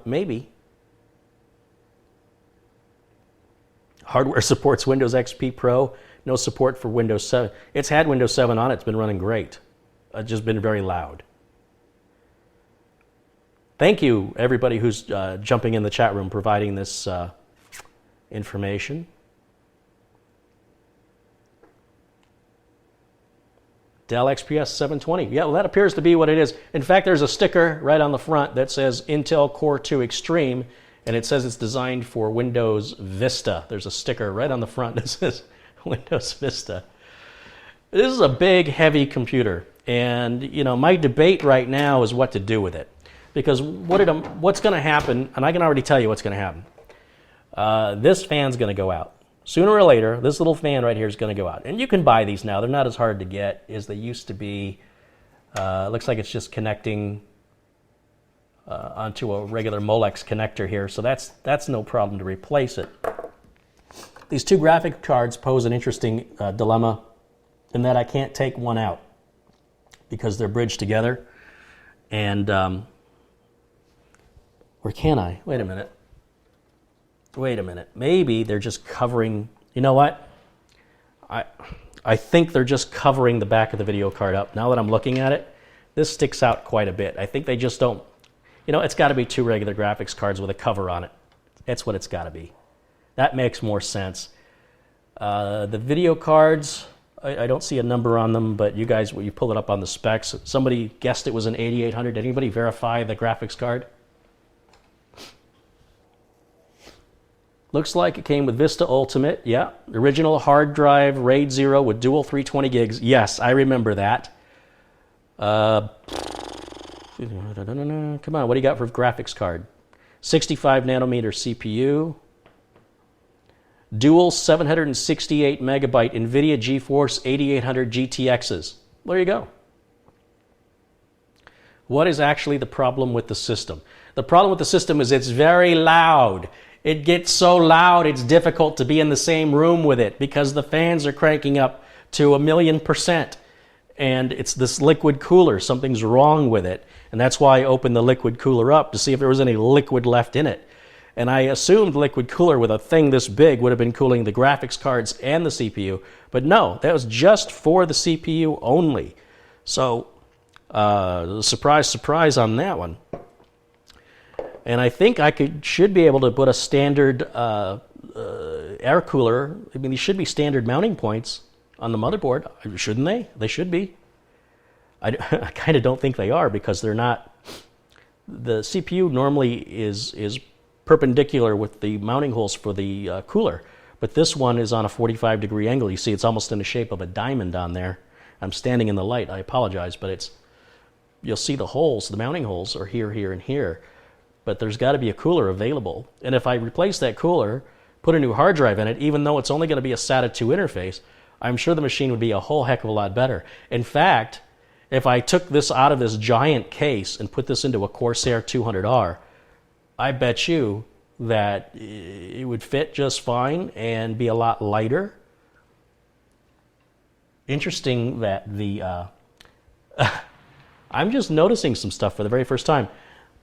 maybe. Hardware supports Windows XP Pro, no support for Windows 7. It's had Windows 7 on it, it's been running great. It's just been very loud. Thank you, everybody who's jumping in the chat room, providing this information. Dell XPS 720. Yeah, well, that appears to be what it is. In fact, there's a sticker right on the front that says Intel Core 2 Extreme, and it says it's designed for Windows Vista. There's a sticker right on the front that says Windows Vista. This is a big, heavy computer, and you know, my debate right now is what to do with it. Because what's going to happen, and I can already tell you what's going to happen. This fan's going to go out. Sooner or later, this little fan right here is going to go out. And you can buy these now. They're not as hard to get as they used to be. Looks like it's just connecting onto a regular Molex connector here. So that's no problem to replace it. These two graphic cards pose an interesting dilemma in that I can't take one out because they're bridged together. And or can I? Wait a minute. Wait a minute. Maybe they're just covering, you know what? I think they're just covering the back of the video card up. Now that I'm looking at it, this sticks out quite a bit. I think they just don't, you know, it's got to be two regular graphics cards with a cover on it. That's what it's got to be. That makes more sense. The video cards, I don't see a number on them, but you guys, you pull it up on the specs. Somebody guessed it was an 8800. Did anybody verify the graphics card? Looks like it came with Vista Ultimate. Yeah. Original hard drive RAID 0 with dual 320 gigs. Yes, I remember that. Come on, what do you got for graphics card? 65 nanometer CPU. Dual 768 megabyte NVIDIA GeForce 8800 GTXs. There you go. What is actually the problem with the system? The problem with the system is it's very loud. It gets so loud it's difficult to be in the same room with it because the fans are cranking up to 1,000,000%. And it's this liquid cooler. Something's wrong with it. And that's why I opened the liquid cooler up to see if there was any liquid left in it. And I assumed liquid cooler with a thing this big would have been cooling the graphics cards and the CPU. But no, that was just for the CPU only. So, surprise, surprise on that one. And I think I should be able to put a standard air cooler. I mean, these should be standard mounting points on the motherboard, shouldn't they? They should be. I kind of don't think they are because they're not. The CPU normally is perpendicular with the mounting holes for the cooler, but this one is on a 45-degree angle. You see, it's almost in the shape of a diamond on there. I'm standing in the light. I apologize, but you'll see the holes. The mounting holes are here, here, and here. But there's got to be a cooler available. And if I replace that cooler, put a new hard drive in it, even though it's only going to be a SATA 2 interface, I'm sure the machine would be a whole heck of a lot better. In fact, If I took this out of this giant case and put this into a Corsair 200R, I bet you that it would fit just fine and be a lot lighter. Interesting that the... I'm just noticing some stuff for the very first time.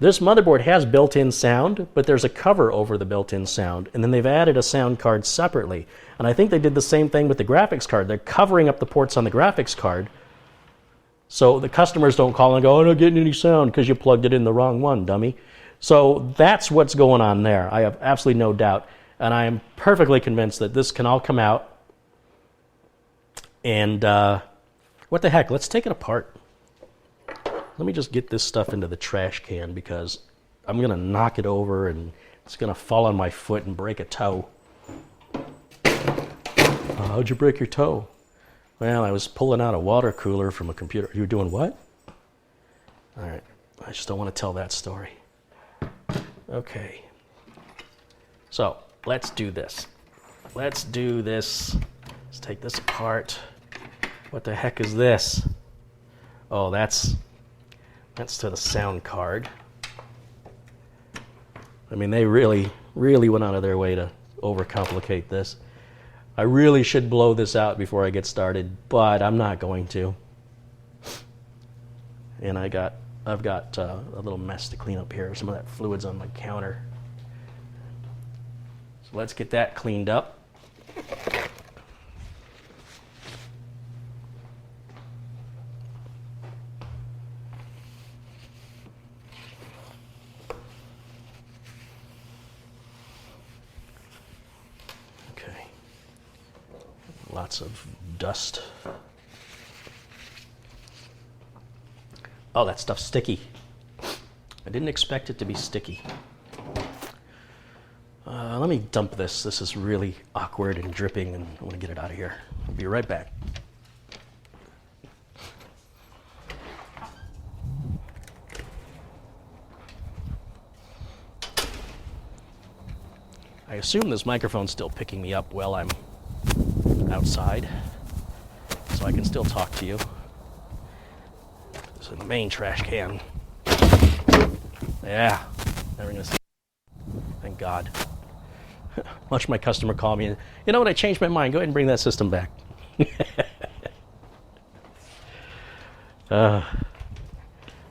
This motherboard has built-in sound, but there's a cover over the built-in sound, and then they've added a sound card separately. And I think they did the same thing with the graphics card. They're covering up the ports on the graphics card so the customers don't call and go, I'm not getting any sound because you plugged it in the wrong one, dummy. So that's what's going on there. I have absolutely no doubt. And I am perfectly convinced that this can all come out. And what the heck, let's take it apart. Let me just get this stuff into the trash can because I'm going to knock it over and it's going to fall on my foot and break a toe. How'd you break your toe? Well, I was pulling out a water cooler from a computer. You were doing what? All right. I just don't want to tell that story. Okay. So, let's do this. Let's do this. Let's take this apart. What the heck is this? Oh, that's to the sound card. I mean, they really went out of their way to overcomplicate this. I really should blow this out before I get started, but I'm not going to. And I've got a little mess to clean up here. Some of that fluid's on my counter. So let's get that cleaned up. Lots of dust. Oh, that stuff's sticky. I didn't expect it to be sticky. Let me dump this. This is really awkward and dripping, and I want to get it out of here. I'll be right back. I assume this microphone's still picking me up while I'm outside, so I can still talk to you. This is the main trash can. Yeah, never gonna see. Thank God. Watch my customer call me and, you know what, I changed my mind. Go ahead and bring that system back. Don't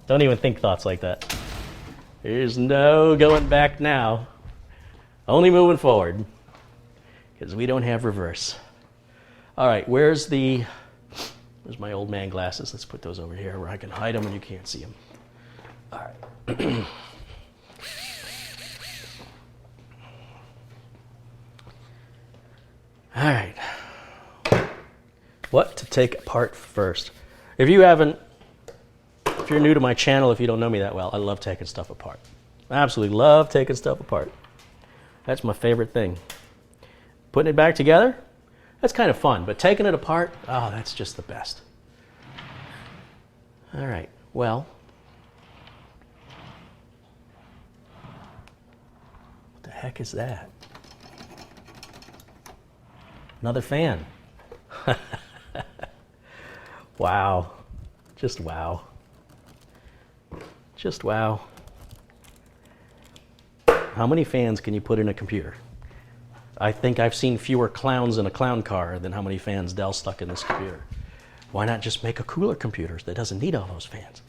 even think thoughts like that. There's no going back now. Only moving forward. Because we don't have reverse. All right, where's my old man glasses? Let's put those over here where I can hide them and you can't see them. All right. All right. What to take apart first? If you're new to my channel, if you don't know me that well, I love taking stuff apart. I absolutely love taking stuff apart. That's my favorite thing. Putting it back together, that's kind of fun, but taking it apart, oh, that's just the best. All right, well, what the heck is that? Another fan. Wow, just wow. Just wow. How many fans can you put in a computer? I think I've seen fewer clowns in a clown car than how many fans Dell stuck in this computer. Why not just make a cooler computer that doesn't need all those fans?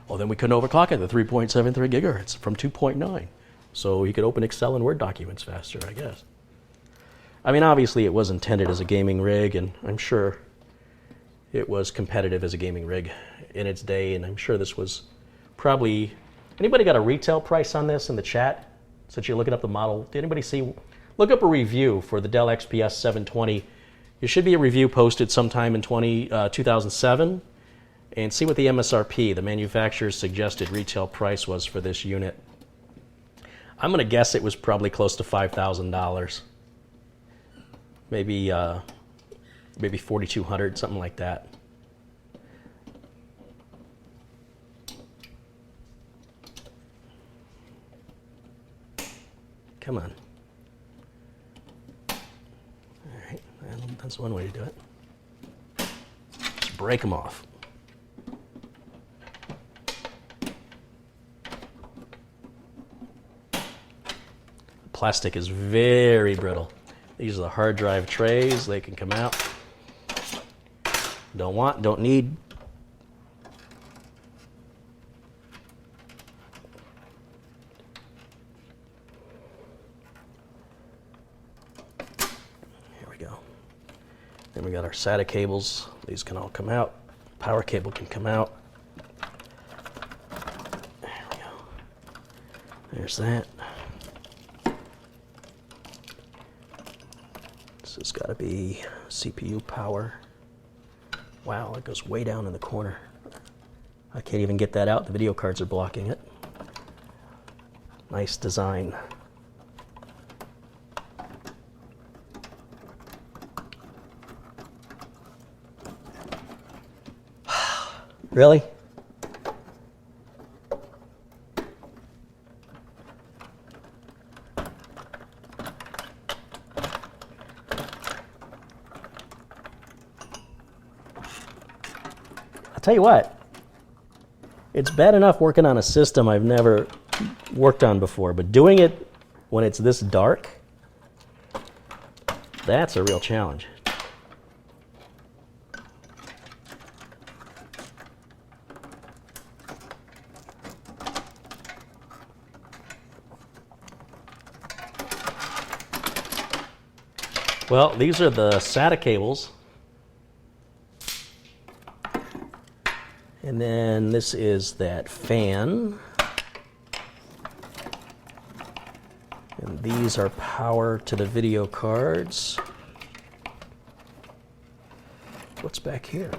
Well, then we couldn't overclock it to 3.73 gigahertz from 2.9. So you could open Excel and Word documents faster, I guess. I mean, obviously it was intended as a gaming rig, and I'm sure it was competitive as a gaming rig in its day, and I'm sure this was probably... Anybody got a retail price on this in the chat? Since you're looking up the model, did anybody see... Look up a review for the Dell XPS 720. There should be a review posted sometime in 2007, and see what the MSRP, the manufacturer's suggested retail price, was for this unit. I'm going to guess it was probably close to $5,000. Maybe $4,200, something like that. Come on. All right, well, that's one way to do it. Just break them off. plastic is very brittle. These are the hard drive trays. They can come out. Don't want, don't need. Here we go. Then we got our SATA cables. These can all come out. Power cable can come out. There we go. There's that. This has got to be CPU power. Wow, it goes way down in the corner. I can't even get that out. The video cards are blocking it. Nice design. Really? I'll tell you what, it's bad enough working on a system I've never worked on before, but doing it when it's this dark, that's a real challenge. Well, these are the SATA cables. And then this is that fan. And these are power to the video cards. What's back here?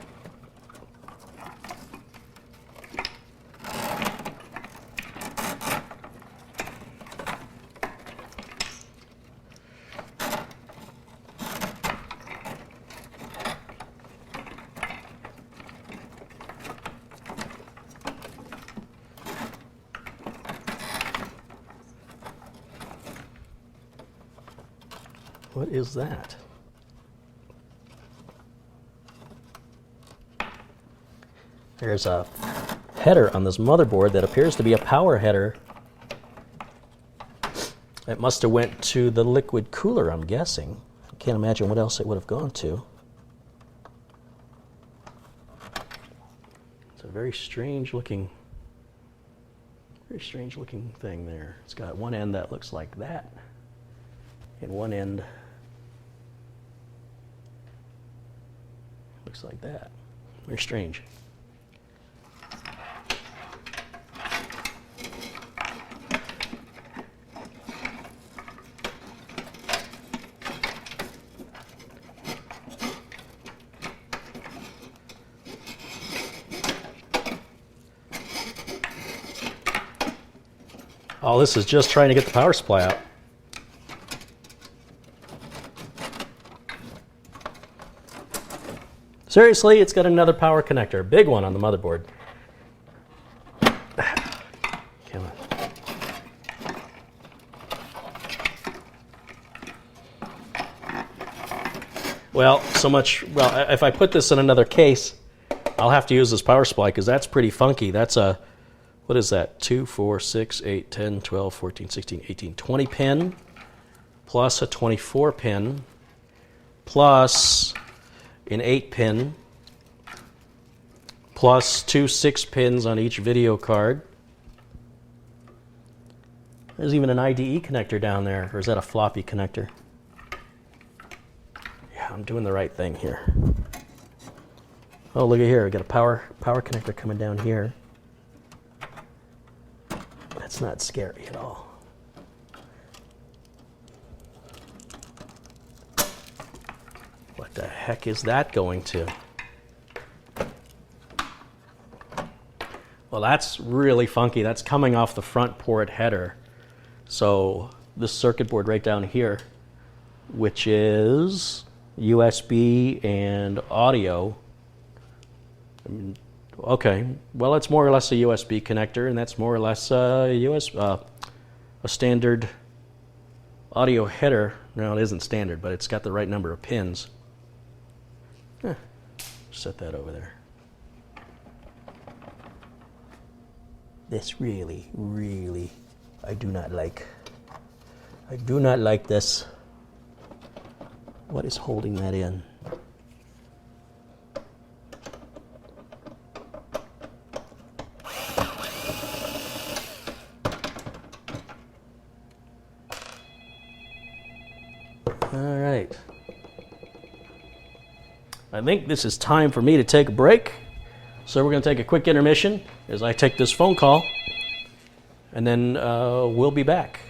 What is that? There's a header on this motherboard that appears to be a power header. It must have went to the liquid cooler, I'm guessing. I can't imagine what else it would have gone to. It's a very strange looking thing there. It's got one end that looks like that, and one end looks like that. Very strange. Oh, this is just trying to get the power supply out. Seriously, it's got another power connector, a big one on the motherboard. Come on. Well, if I put this in another case, I'll have to use this power supply because that's pretty funky. That's a, what is that? 2, 4, 6, 8, 10, 12, 14, 16, 18, 20 pin, plus a 24 pin, plus an 8 pin, plus 2 6 pins on each video card. There's even an IDE connector down there, or is that a floppy connector? Yeah, I'm doing the right thing here. Oh, look at here, I got a power connector coming down here. That's not scary at all. What the heck is that going to? Well, that's really funky. That's coming off the front port header. So this circuit board right down here, which is USB and audio. Okay, well, it's more or less a USB connector, and that's more or less a standard audio header. No, it isn't standard, but it's got the right number of pins. Set that over there. This really, really, I do not like I do not like this. What is holding that in? All right. I think this is time for me to take a break. So we're going to take a quick intermission as I take this phone call, and then we'll be back.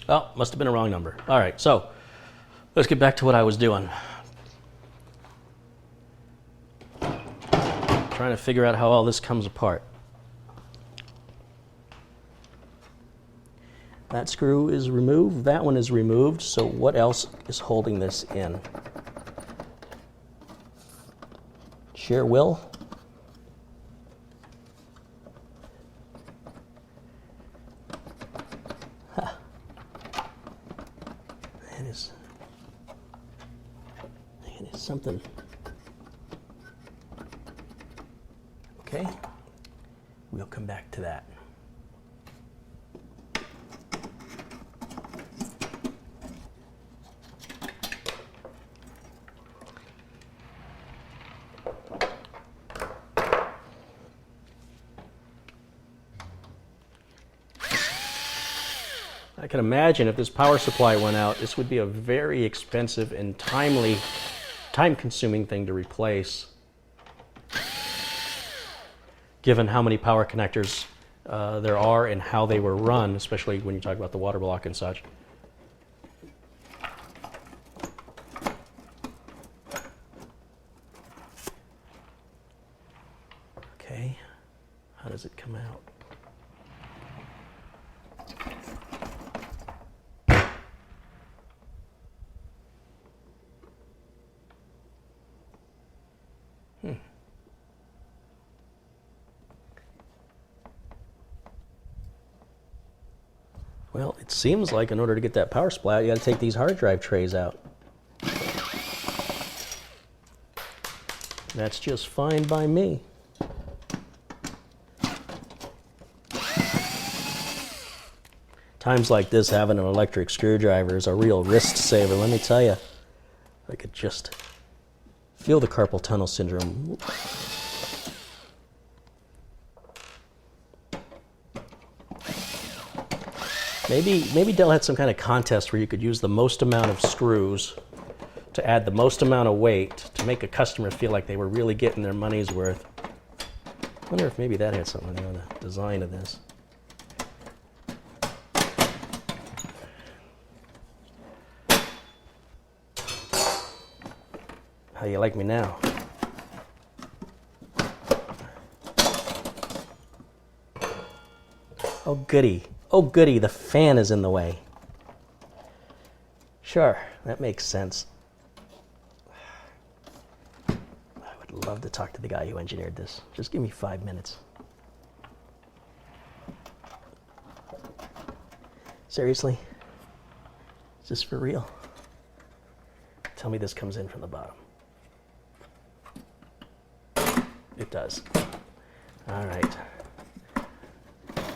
Oh, must have been a wrong number. All right, so let's get back to what I was doing. Trying to figure out how all this comes apart. That screw is removed, that one is removed, so what else is holding this in? Shear wheel. Huh. That is something. Okay, we'll come back to that. I can imagine if this power supply went out, this would be a very expensive and time-consuming thing to replace, given how many power connectors there are and how they were run, especially when you talk about the water block and such. Okay, how does it come out? Well, it seems like in order to get that power supply out, you got to take these hard drive trays out. That's just fine by me. Times like this, having an electric screwdriver is a real wrist saver, let me tell you. I could just feel the carpal tunnel syndrome. Maybe Dell had some kind of contest where you could use the most amount of screws to add the most amount of weight to make a customer feel like they were really getting their money's worth. I wonder if maybe that had something to do with the design of this. How you like me now? Oh goody. Oh goody, the fan is in the way. Sure, that makes sense. I would love to talk to the guy who engineered this. Just give me 5 minutes. Seriously? Is this for real? Tell me this comes in from the bottom. It does. All right.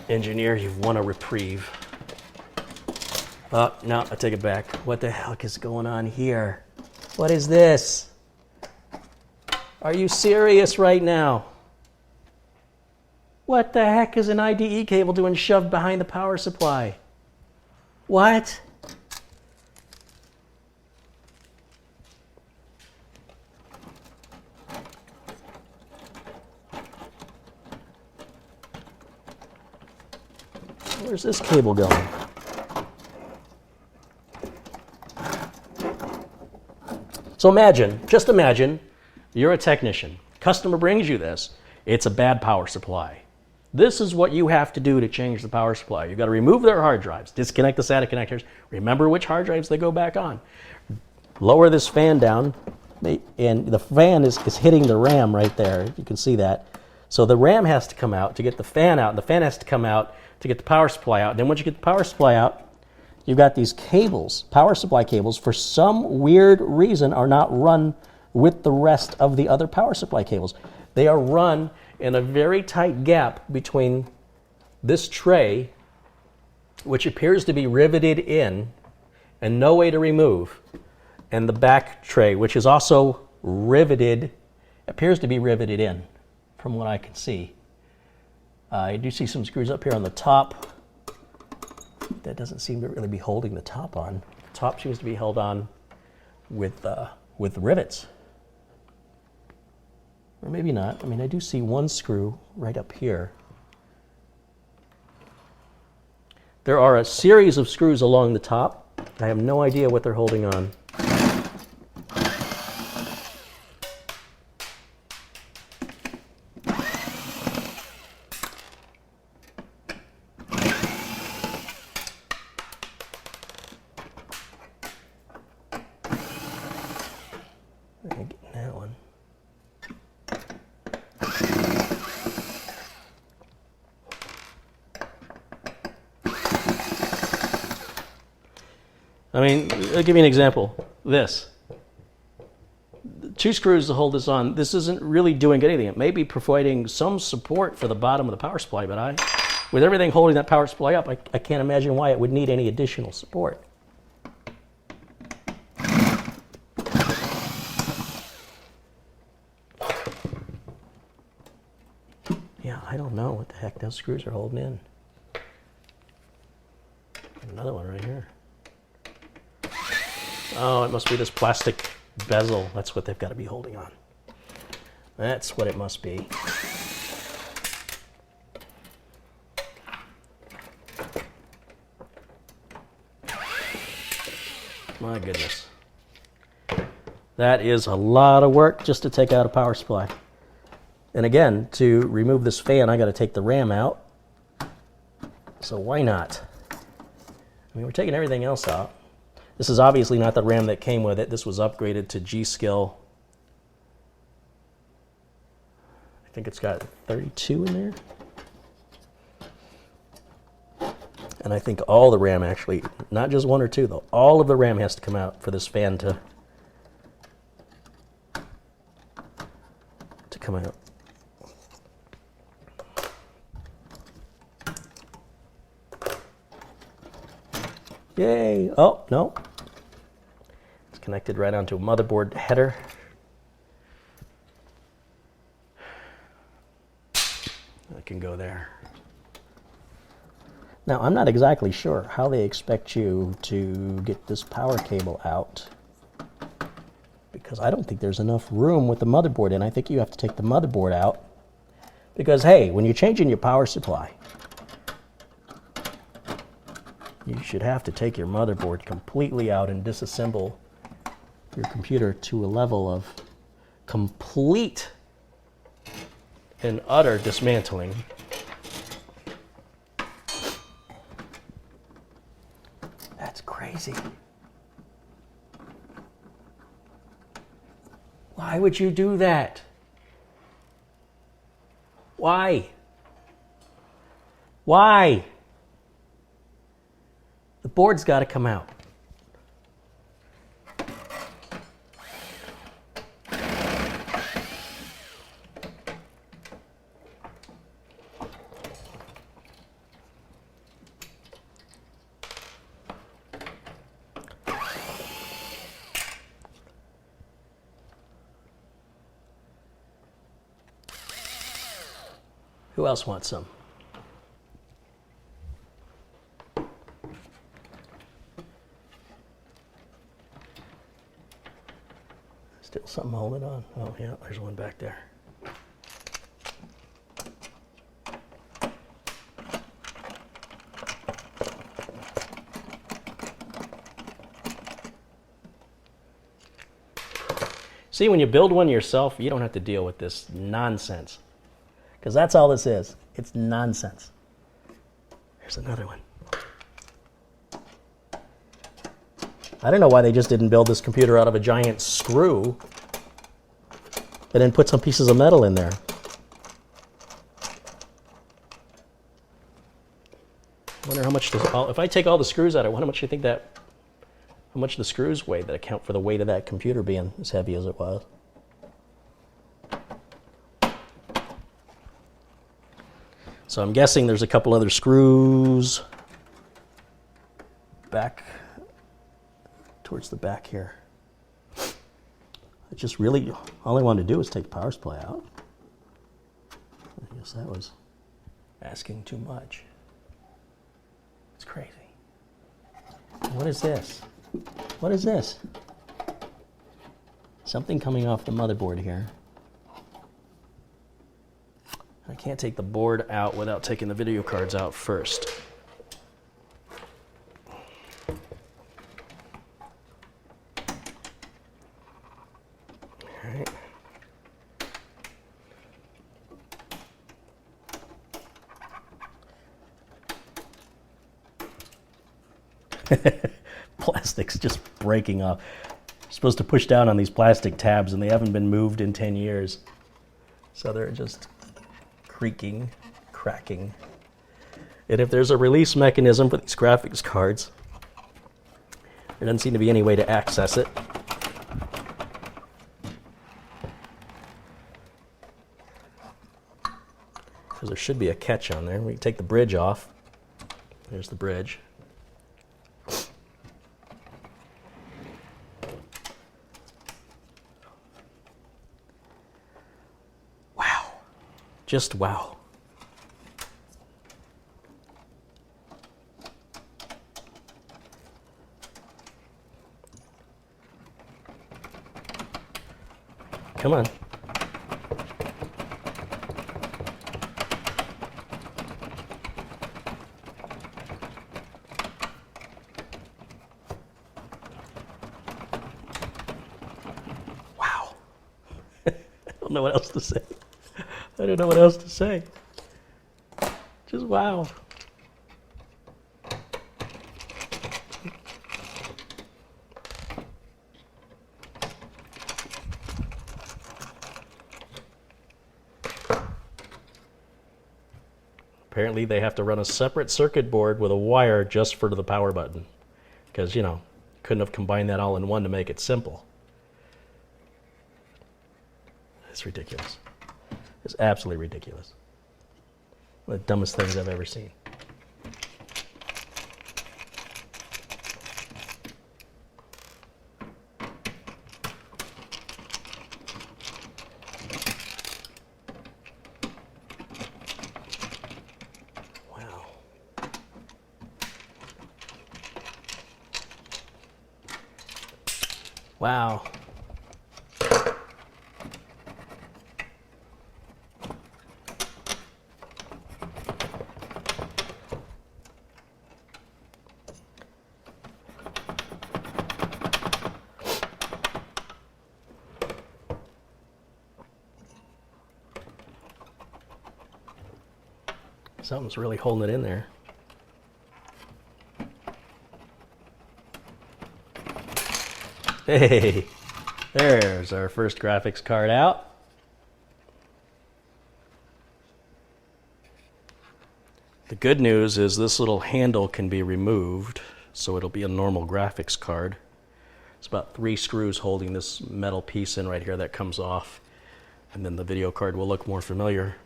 Engineer, you've won a reprieve. Oh, no, I take it back. What the heck is going on here? What is this? Are you serious right now? What the heck is an IDE cable doing shoved behind the power supply? What? Where's this cable going? So imagine, just imagine, you're a technician. Customer brings you this. It's a bad power supply. This is what you have to do to change the power supply. You've got to remove their hard drives, disconnect the SATA connectors, remember which hard drives they go back on. Lower this fan down, and the fan is hitting the RAM right there. You can see that. So the RAM has to come out to get the fan out, and the fan has to come out to get the power supply out. Then once you get the power supply out, you've got these cables, power supply cables, for some weird reason are not run with the rest of the other power supply cables. They are run in a very tight gap between this tray, which appears to be riveted in and no way to remove, and the back tray, which is also riveted, appears to be riveted in, from what I can see. I do see some screws up here on the top. That doesn't seem to really be holding the top on. The top seems to be held on with rivets. Or maybe not. I mean, I do see one screw right up here. There are a series of screws along the top. I have no idea what they're holding on. That one. I mean, I'll give you an example. This. Two screws to hold this on. This isn't really doing anything. It may be providing some support for the bottom of the power supply, but with everything holding that power supply up, I can't imagine why it would need any additional support. Yeah, I don't know what the heck those screws are holding in. Another one right here. Oh, it must be this plastic bezel. That's what they've got to be holding on. That's what it must be. My goodness. That is a lot of work just to take out a power supply. And again, to remove this fan, I got to take the RAM out. So why not? I mean, we're taking everything else out. This is obviously not the RAM that came with it. This was upgraded to G-Skill. I think it's got 32 in there. And I think all the RAM actually, not just one or two though, all of the RAM has to come out for this fan to come out. Yay! Oh, no. It's connected right onto a motherboard header. I can go there. Now, I'm not exactly sure how they expect you to get this power cable out, because I don't think there's enough room with the motherboard in. I think you have to take the motherboard out, because, hey, when you're changing your power supply, you should have to take your motherboard completely out and disassemble your computer to a level of complete and utter dismantling. That's crazy. Why would you do that? Why? Why? The board's got to come out. Who else wants some? Still something holding on. Oh, yeah, there's one back there. See, when you build one yourself, you don't have to deal with this nonsense. Because that's all this is. It's nonsense. Here's another one. I don't know why they just didn't build this computer out of a giant screw and then put some pieces of metal in there. I wonder how much if I take all the screws out, I wonder how much you think that, how much the screws weigh that account for the weight of that computer being as heavy as it was. So I'm guessing there's a couple other screws back towards the back here. I just really, all I wanted to do was take the power supply out. I guess that was asking too much. It's crazy. What is this? What is this? Something coming off the motherboard here. I can't take the board out without taking the video cards out first. All right. Plastic's just breaking off. You're supposed to push down on these plastic tabs and they haven't been moved in 10 years. So they're just creaking, cracking. And if there's a release mechanism for these graphics cards, there doesn't seem to be any way to access it. Because there should be a catch on there. We can take the bridge off. There's the bridge. Wow. Just wow. Come on. Wow. I don't know what else to say. I don't know what else to say. Just wow. Apparently they have to run a separate circuit board with a wire just for the power button. Because, you know, couldn't have combined that all in one to make it simple. It's ridiculous. It's absolutely ridiculous. One of the dumbest things I've ever seen. Wow. Wow. Something's really holding it in there. Hey, there's our first graphics card out. The good news is this little handle can be removed, so it'll be a normal graphics card. It's about 3 screws holding this metal piece in right here that comes off, and then the video card will look more familiar.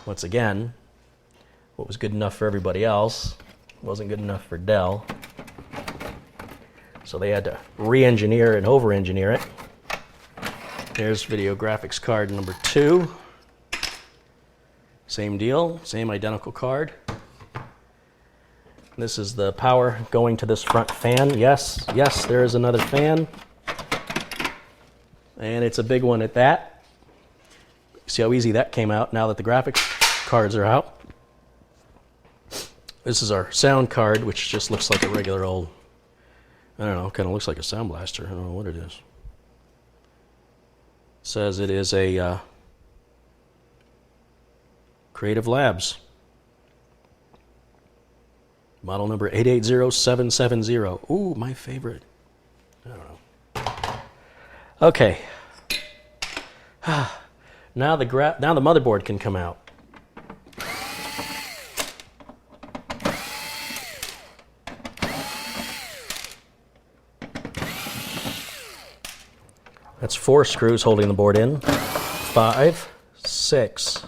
Once again, what was good enough for everybody else wasn't good enough for Dell. So they had to re-engineer and over-engineer it. Here's video graphics card number 2. Same deal, same identical card. This is the power going to this front fan. Yes, yes, there is another fan. And it's a big one at that. See how easy that came out now that the graphics cards are out. This is our sound card, which just looks like a regular old, I don't know, kind of looks like a sound blaster. I don't know what it is. says it is a Creative Labs. Model number 880770. Ooh, my favorite. I don't know. Okay. Now the motherboard can come out. That's 4 screws holding the board in. 5, 6.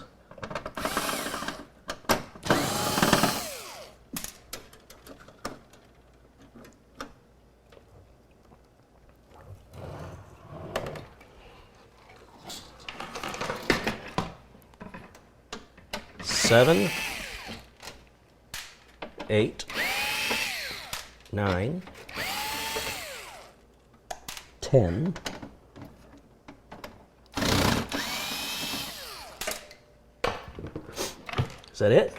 Seven, 8, 9, 10. Is that it?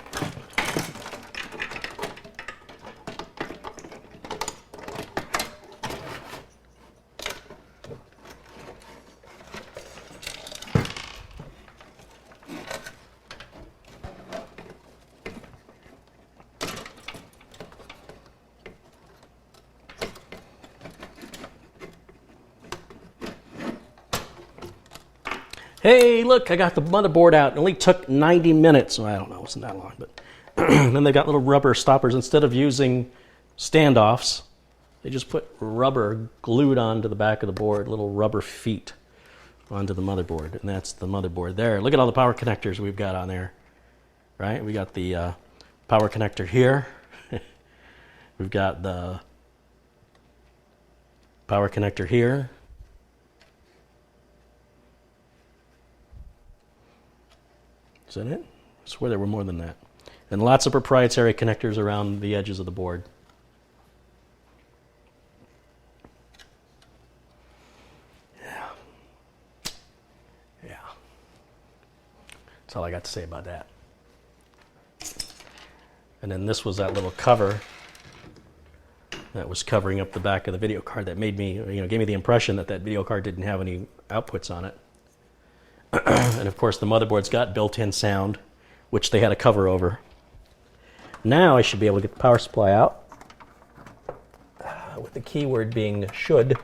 Hey, look, I got the motherboard out. It only took 90 minutes. Well, I don't know, it wasn't that long, but then they got little rubber stoppers. Instead of using standoffs, they just put rubber glued onto the back of the board, little rubber feet onto the motherboard, and that's the motherboard there. Look at all the power connectors we've got on there, right? We got the power connector here. We've got the power connector here. Is that it? I swear there were more than that. And lots of proprietary connectors around the edges of the board. Yeah. Yeah. That's all I got to say about that. And then this was that little cover that was covering up the back of the video card that made me, gave me the impression that that video card didn't have any outputs on it. And of course the motherboard's got built-in sound, which they had a cover over. Now I should be able to get the power supply out, with the keyword being should.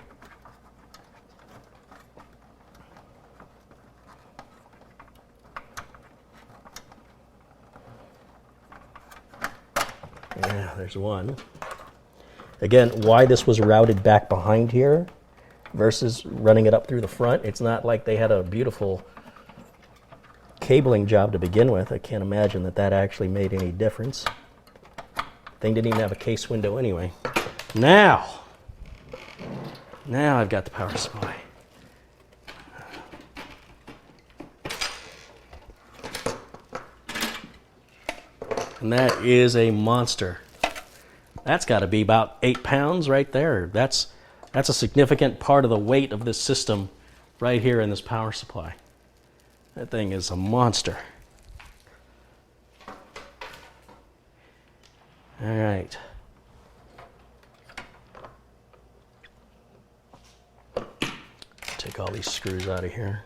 Yeah, there's one. Again, why this was routed back behind here versus running it up through the front, it's not like they had a beautiful cabling job to begin with. I can't imagine that that actually made any difference. Thing didn't even have a case window anyway. Now I've got the power supply. And that is a monster. That's got to be about 8 pounds right there. That's a significant part of the weight of this system right here in this power supply. That thing is a monster. All right. Take all these screws out of here.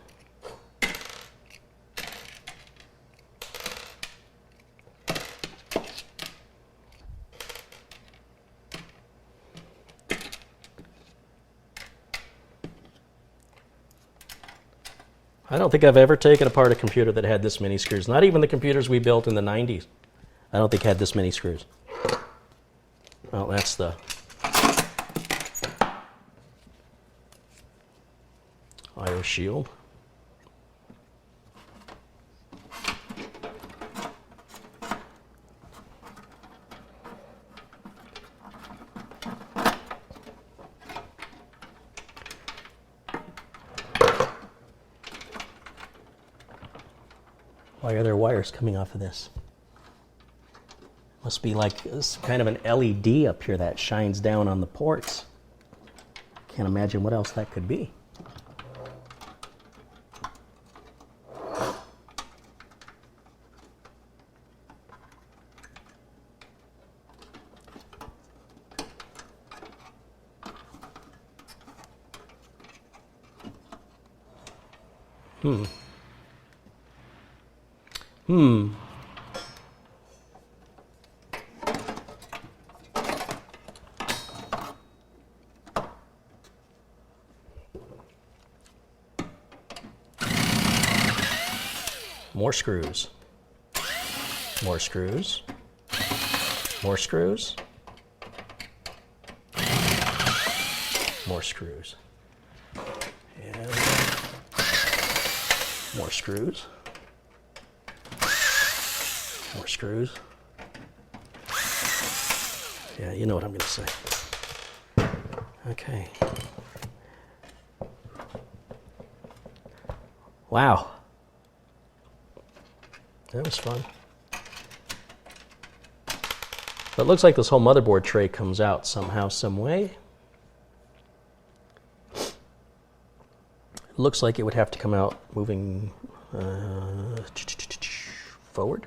I don't think I've ever taken apart a computer that had this many screws. Not even the computers we built in the 90s. I don't think had this many screws. Well, that's the I/O shield. Why are there wires coming off of this? Must be like this kind of an LED up here that shines down on the ports. Can't imagine what else that could be. More screws. More screws. More screws. More screws. And more screws. More screws. Yeah, you know what I'm going to say. Okay. Wow. That was fun. But it looks like this whole motherboard tray comes out somehow, some way. It looks like it would have to come out moving forward.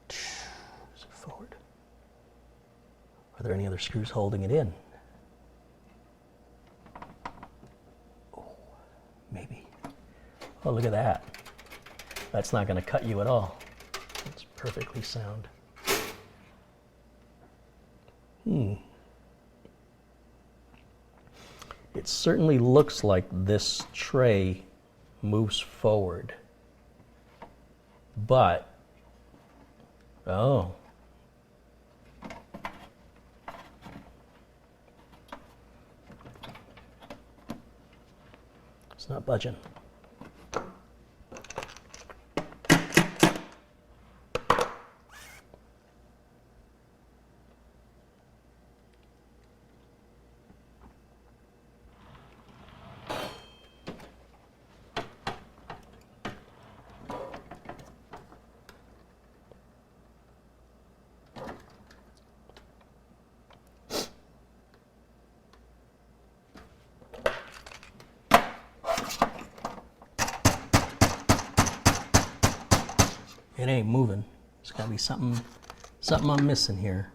Is it forward? Are there any other screws holding it in? Oh, maybe. Oh, look at that. That's not going to cut you at all. It's perfectly sound. It certainly looks like this tray moves forward. But, oh. It's not budging. It ain't moving. There's got to be something I'm missing here.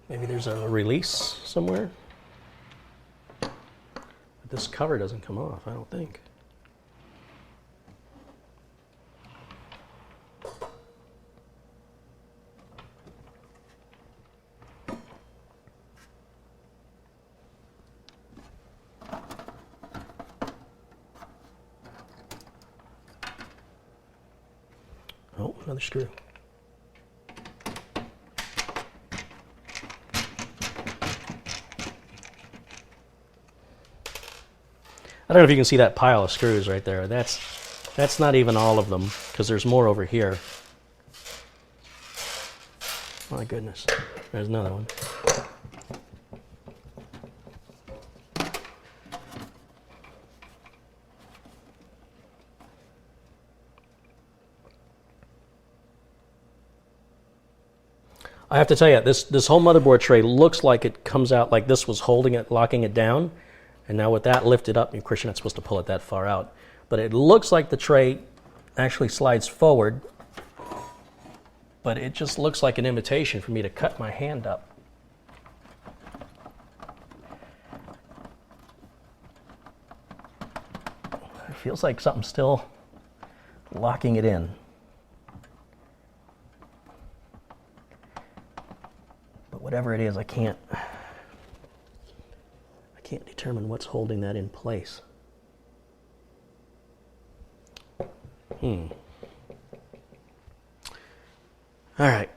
Maybe there's a release somewhere. But this cover doesn't come off, I don't think. Oh, another screw. I don't know if you can see that pile of screws right there. That's not even all of them, because there's more over here. My goodness. There's another one. I have to tell you, this whole motherboard tray looks like it comes out like this was holding it, locking it down. And now with that lifted up, of course you're not supposed to pull it that far out, but it looks like the tray actually slides forward, but it just looks like an invitation for me to cut my hand up. It feels like something's still locking it in. But whatever it is, I can't determine what's holding that in place. All right.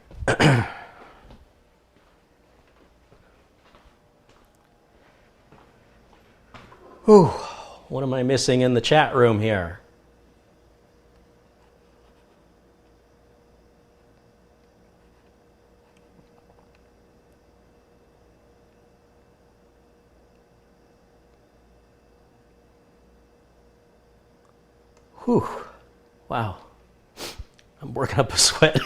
Whew. What am I missing in the chat room here? Whew. Wow. I'm working up a sweat.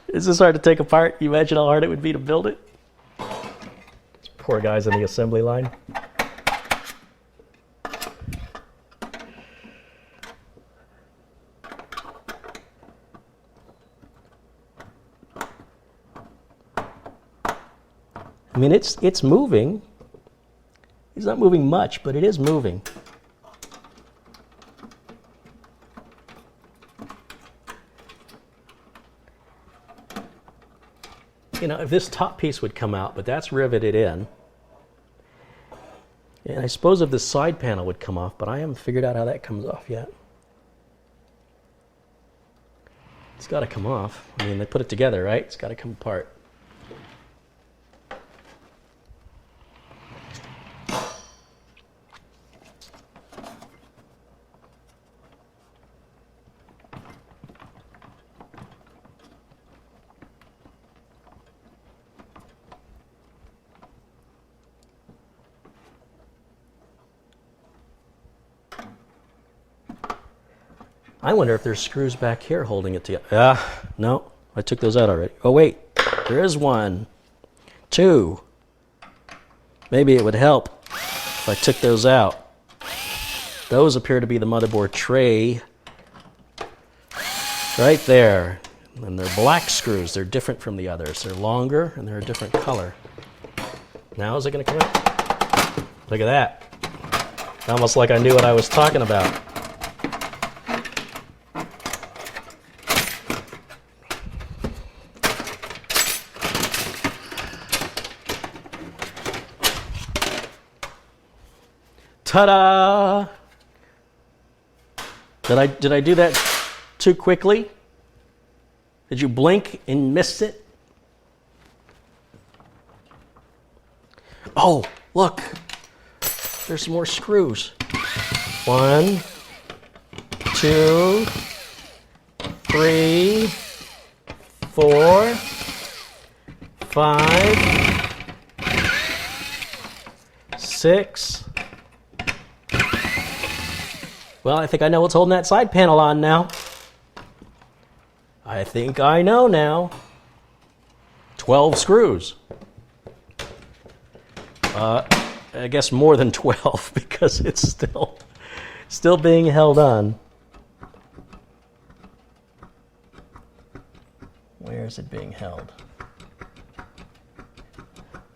Is this hard to take apart? You imagine how hard it would be to build it? These poor guys on the assembly line. I mean, it's moving. It's not moving much, but it is moving. You know, if this top piece would come out, but that's riveted in. And I suppose if this side panel would come off, but I haven't figured out how that comes off yet. It's got to come off. I mean, they put it together, right? It's got to come apart. I wonder if there's screws back here holding it together. No, I took those out already. Oh wait, there is one, two. Maybe it would help if I took those out. Those appear to be the motherboard tray. Right there. And they're black screws. They're different from the others. They're longer and they're a different color. Now is it going to come out? Look at that. Almost like I knew what I was talking about. Ta-da! Did I do that too quickly? Did you blink and miss it? Oh, look. There's some more screws. 1, 2, 3, 4, 5, 6. Well, I think I know what's holding that side panel on now. I think I know now. 12 screws. I guess more than 12 because it's still being held on. Where is it being held?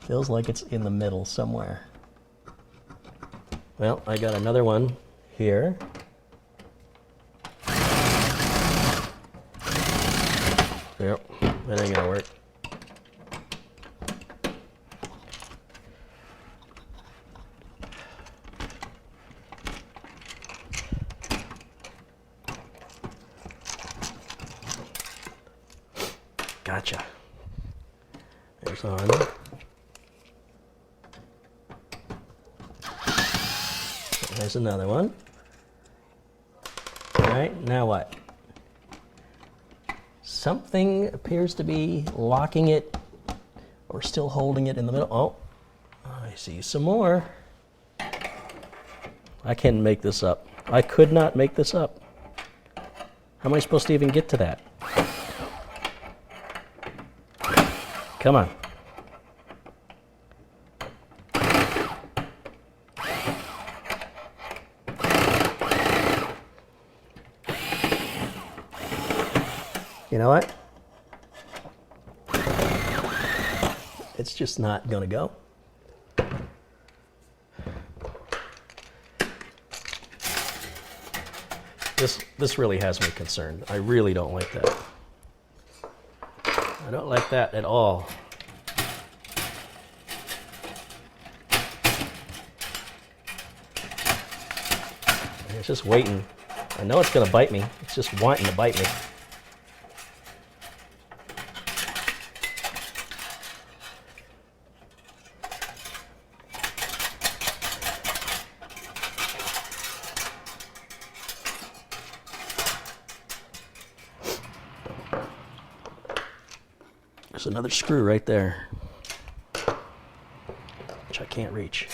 Feels like it's in the middle somewhere. Well, I got another one here. Yep, that ain't gonna work. Gotcha. There's one. There's another one. All right, now what? Something appears to be locking it or still holding it in the middle. Oh, I see some more. I can't make this up. I could not make this up. How am I supposed to even get to that? Come on. You know what? It's just not going to go. This really has me concerned. I really don't like that. I don't like that at all. It's just waiting. I know it's going to bite me. It's just wanting to bite me. There's another screw right there, which I can't reach.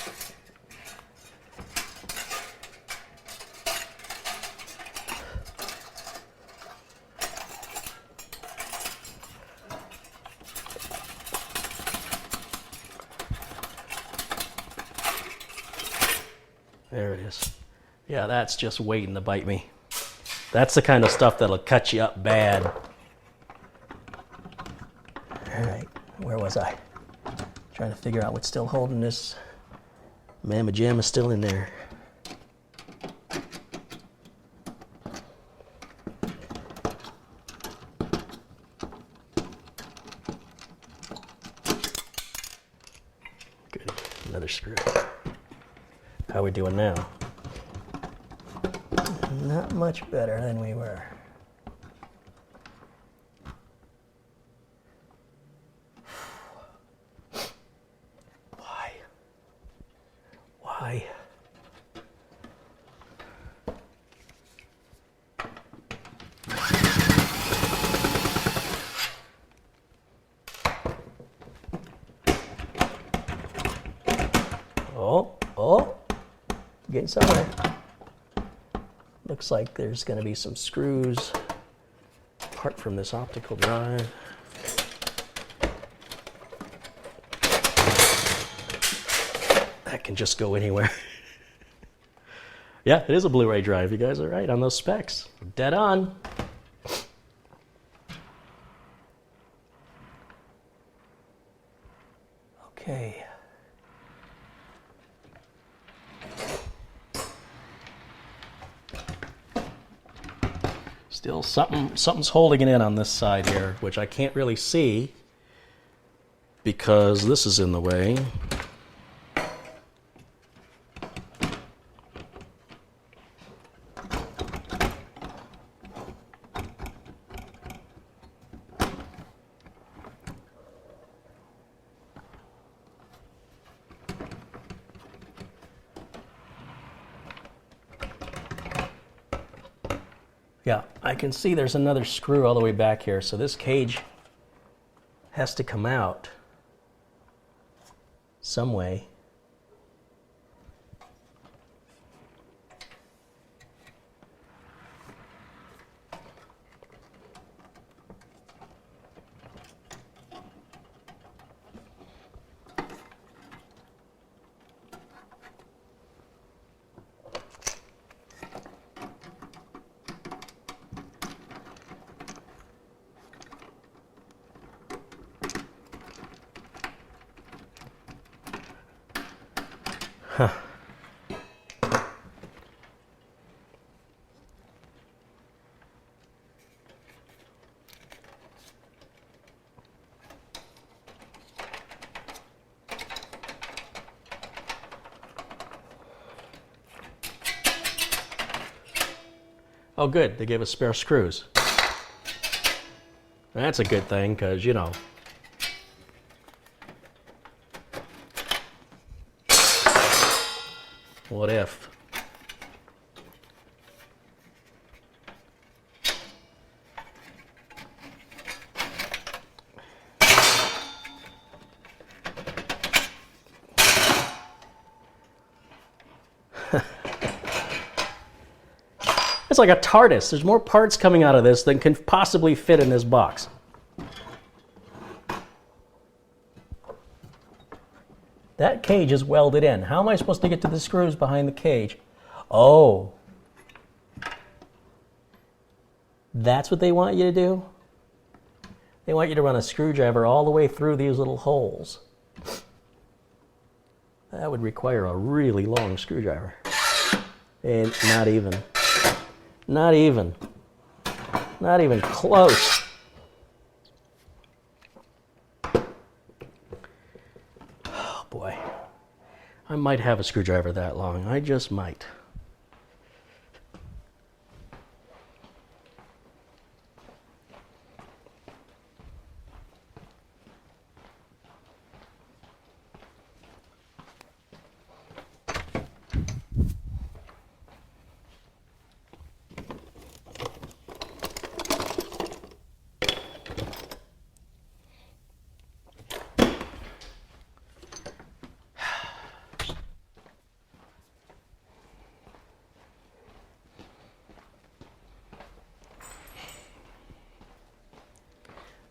There it is. Yeah, that's just waiting to bite me. That's the kind of stuff that'll cut you up bad. All right, where was I? Trying to figure out what's still holding this. Mamma Jamma still in there. Good. Another screw. How are we doing now? Not much better than we were. Why? Oh, getting somewhere. Looks like there's going to be some screws apart from this optical drive. That can just go anywhere. Yeah, it is a Blu-ray drive. You guys are right on those specs. Dead on. Okay. Still something's holding it in on this side here, which I can't really see because this is in the way. Yeah, I can see there's another screw all the way back here, so this cage has to come out some way. Huh. Oh, good. They gave us spare screws. That's a good thing, because, you know, what if? It's like a TARDIS. There's more parts coming out of this than can possibly fit in this box. That cage is welded in. How am I supposed to get to the screws behind the cage? Oh. That's what they want you to do? They want you to run a screwdriver all the way through these little holes. That would require a really long screwdriver. And not even. Not even. Not even close. Oh boy. I might have a screwdriver that long. I just might.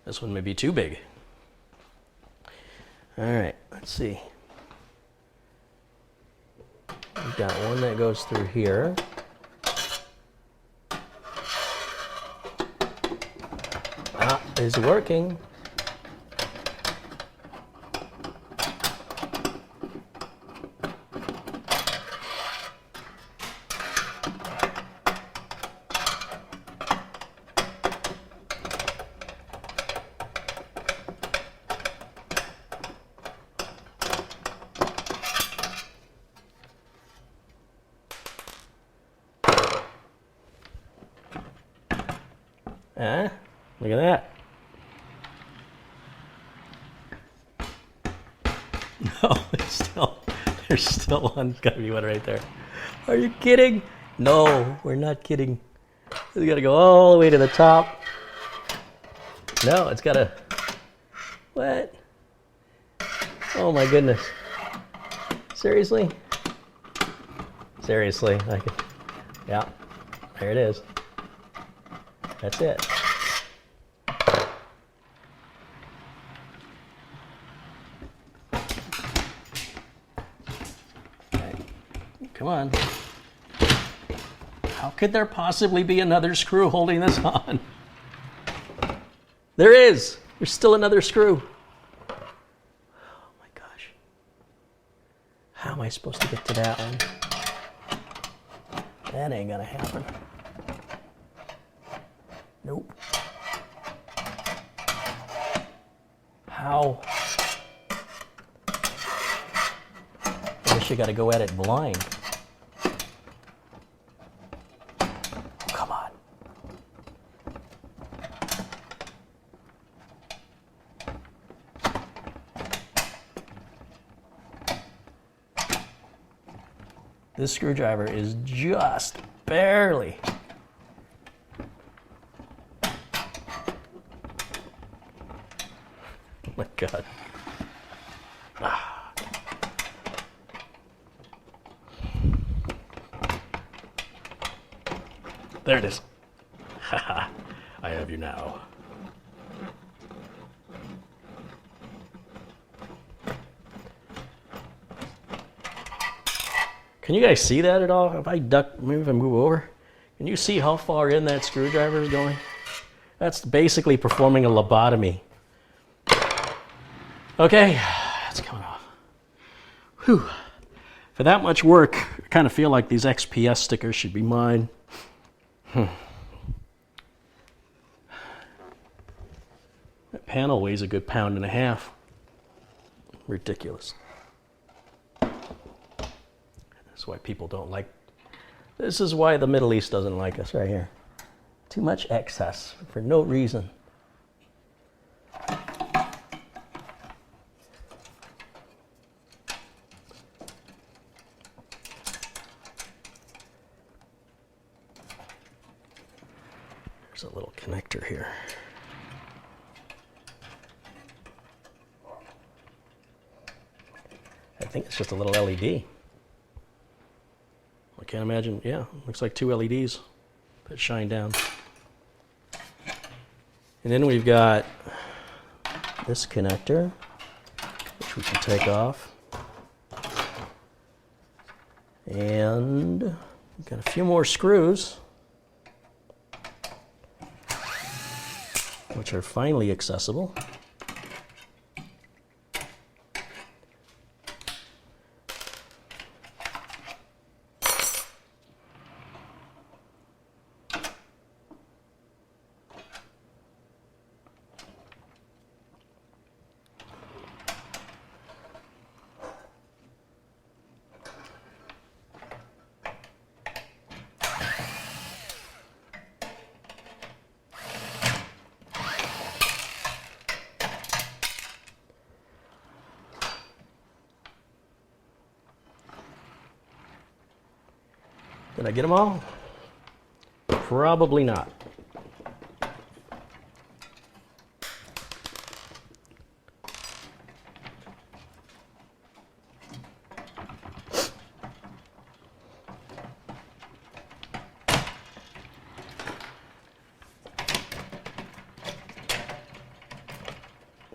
This one may be too big. All right, let's see. We've got one that goes through here. Ah, it's working. Huh? Look at that. No, there's still one. There's got to be one right there. Are you kidding? No, we're not kidding. It's got to go all the way to the top. No, it's got to... What? Oh my goodness. Seriously? Seriously. Yeah, there it is. That's it. Okay. Come on. How could there possibly be another screw holding this on? There is. There's still another screw. Oh my gosh. How am I supposed to get to that one? That ain't gonna happen. Nope. How? I guess you gotta go at it blind. Come on. This screwdriver is just barely. Oh my God. Ah. There it is. Haha, I have you now. Can you guys see that at all? If I move and move over, can you see how far in that screwdriver is going? That's basically performing a lobotomy. Okay, it's coming off. Whew. For that much work, I kind of feel like these XPS stickers should be mine. That panel weighs a good 1.5 pounds. Ridiculous. That's why people don't like. This is why the Middle East doesn't like us right here. Too much excess for no reason. There's a little connector here. I think it's just a little LED. I can't imagine, yeah, looks like 2 LEDs that shine down. And then we've got this connector, which we can take off. And we've got a few more screws, which are finally accessible. Did I get them all? Probably not.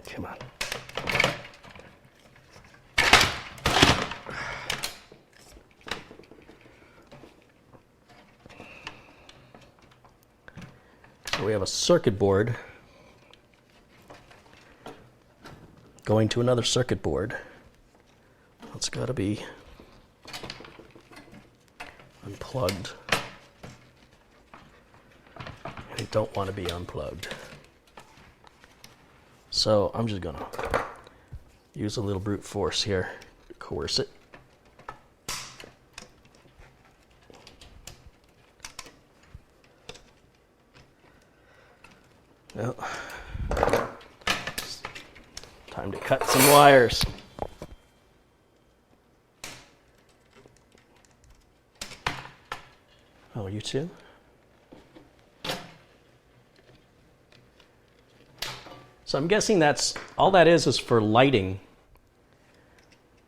Come on. So we have a circuit board going to another circuit board. It's got to be unplugged. I don't want to be unplugged. So I'm just gonna use a little brute force here to coerce it. Well, time to cut some wires. Oh, you too? So I'm guessing that's all that is for lighting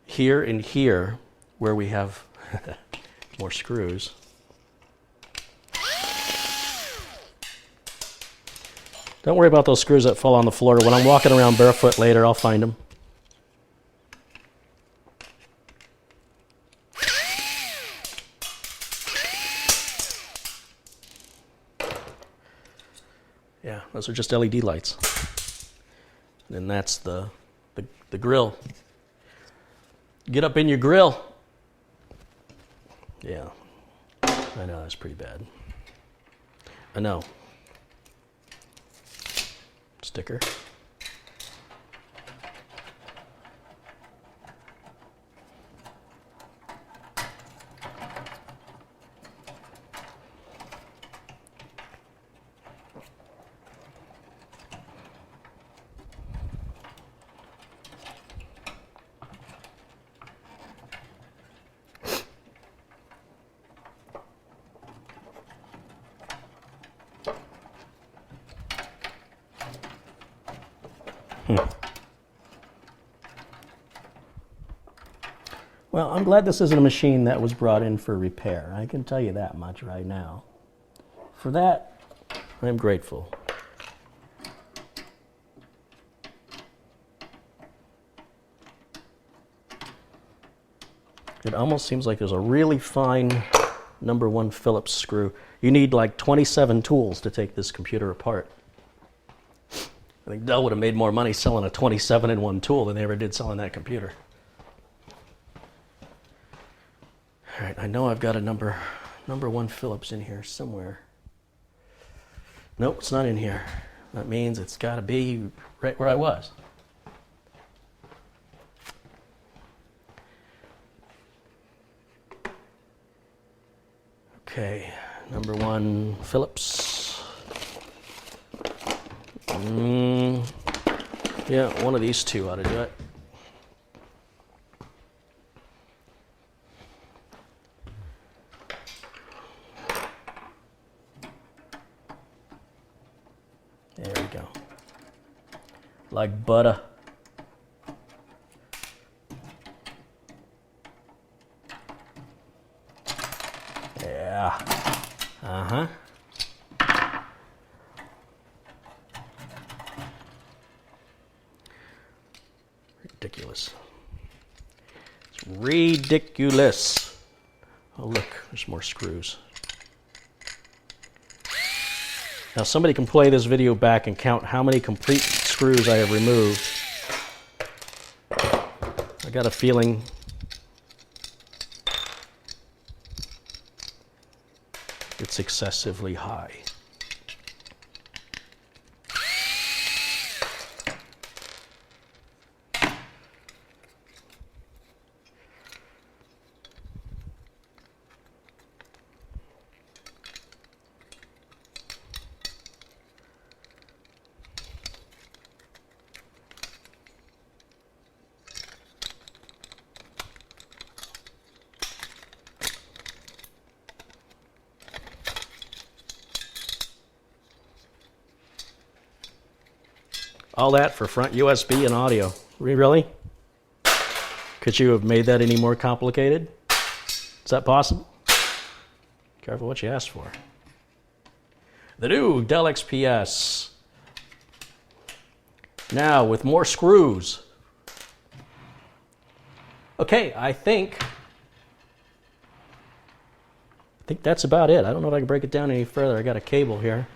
here and here where we have more screws. Don't worry about those screws that fall on the floor. When I'm walking around barefoot later, I'll find them. Yeah, those are just LED lights. And that's the grill. Get up in your grill. Yeah, I know, that's pretty bad. I know. Sticker. Well, I'm glad this isn't a machine that was brought in for repair. I can tell you that much right now. For that, I'm grateful. It almost seems like there's a really fine #1 Phillips screw. You need like 27 tools to take this computer apart. I think Dell would have made more money selling a 27-in-1 tool than they ever did selling that computer. All right, I know I've got a #1 Phillips in here somewhere. Nope, it's not in here. That means it's got to be right where I was. Okay, #1 Phillips. Yeah, one of these two ought to do it. There we go. Like butter. Yeah. Uh-huh. Ridiculous. It's ridiculous. Oh, look, there's more screws. Now, somebody can play this video back and count how many complete screws I have removed. I got a feeling it's excessively high. All that for front USB and audio. Really? Could you have made that any more complicated? Is that possible? Careful what you ask for. The new Dell XPS. Now with more screws. Okay, I think that's about it. I don't know if I can break it down any further. I got a cable here.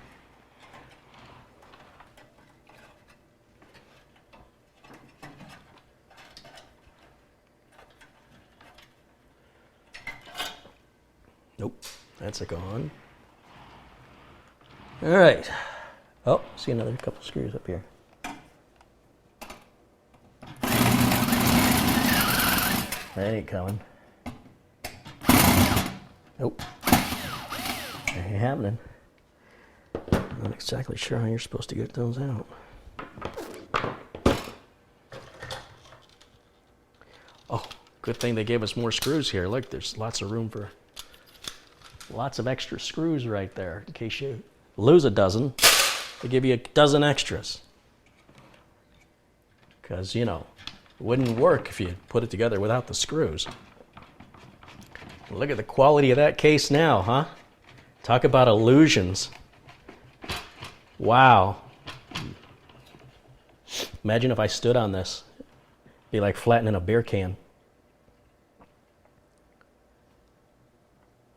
Nope, that's a gone. All right. Oh, see another couple screws up here. That ain't coming. Nope. That ain't happening. Not exactly sure how you're supposed to get those out. Oh, good thing they gave us more screws here. Look, there's lots of room for lots of extra screws right there. In case you lose a dozen, they give you a dozen extras. Because, you know, it wouldn't work if you put it together without the screws. Look at the quality of that case now, huh? Talk about illusions. Wow. Imagine if I stood on this. It'd be like flattening a beer can.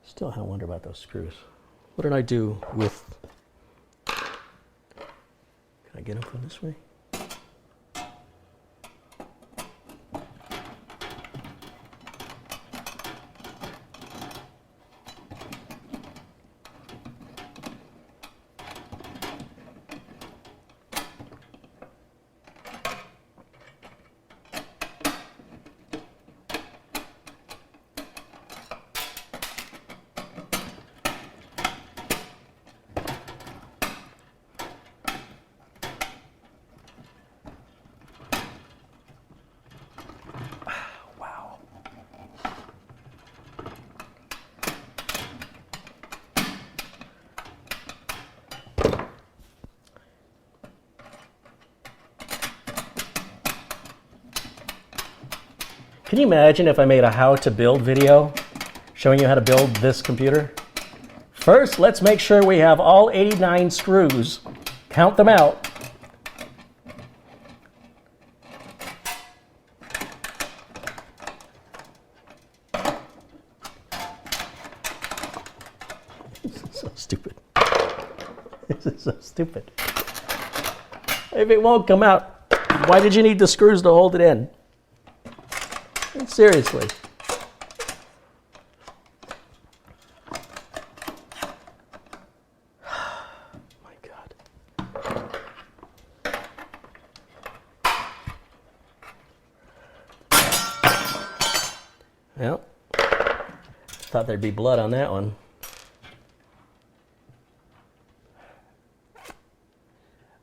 Still, I wonder about those screws. What did I do with... Can I get them from this way? Can you imagine if I made a how to build video showing you how to build this computer? First, let's make sure we have all 89 screws. Count them out. This is so stupid. This is so stupid. If it won't come out, why did you need the screws to hold it in? Seriously. My God. Well, thought there'd be blood on that one.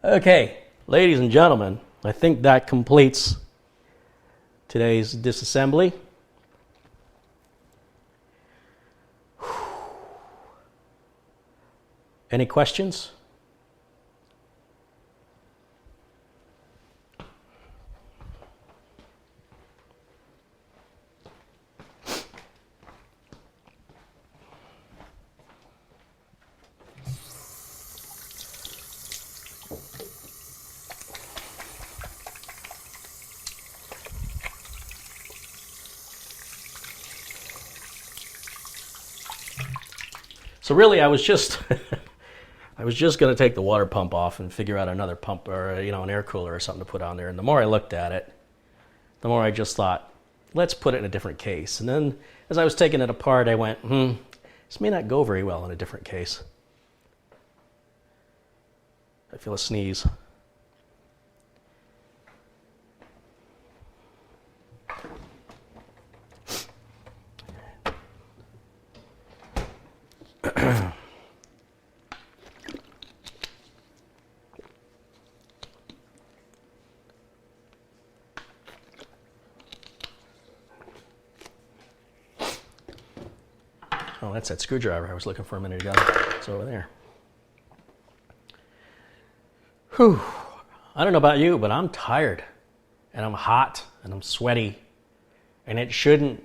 Okay, ladies and gentlemen, I think that completes today's disassembly. Any questions? So really, I was just going to take the water pump off and figure out another pump or an air cooler or something to put on there. And the more I looked at it, the more I just thought, let's put it in a different case. And then as I was taking it apart, I went, this may not go very well in a different case. I feel a sneeze. Oh, that's that screwdriver I was looking for a minute ago. It's over there. Whew. I don't know about you, but I'm tired. And I'm hot. And I'm sweaty. And it shouldn't...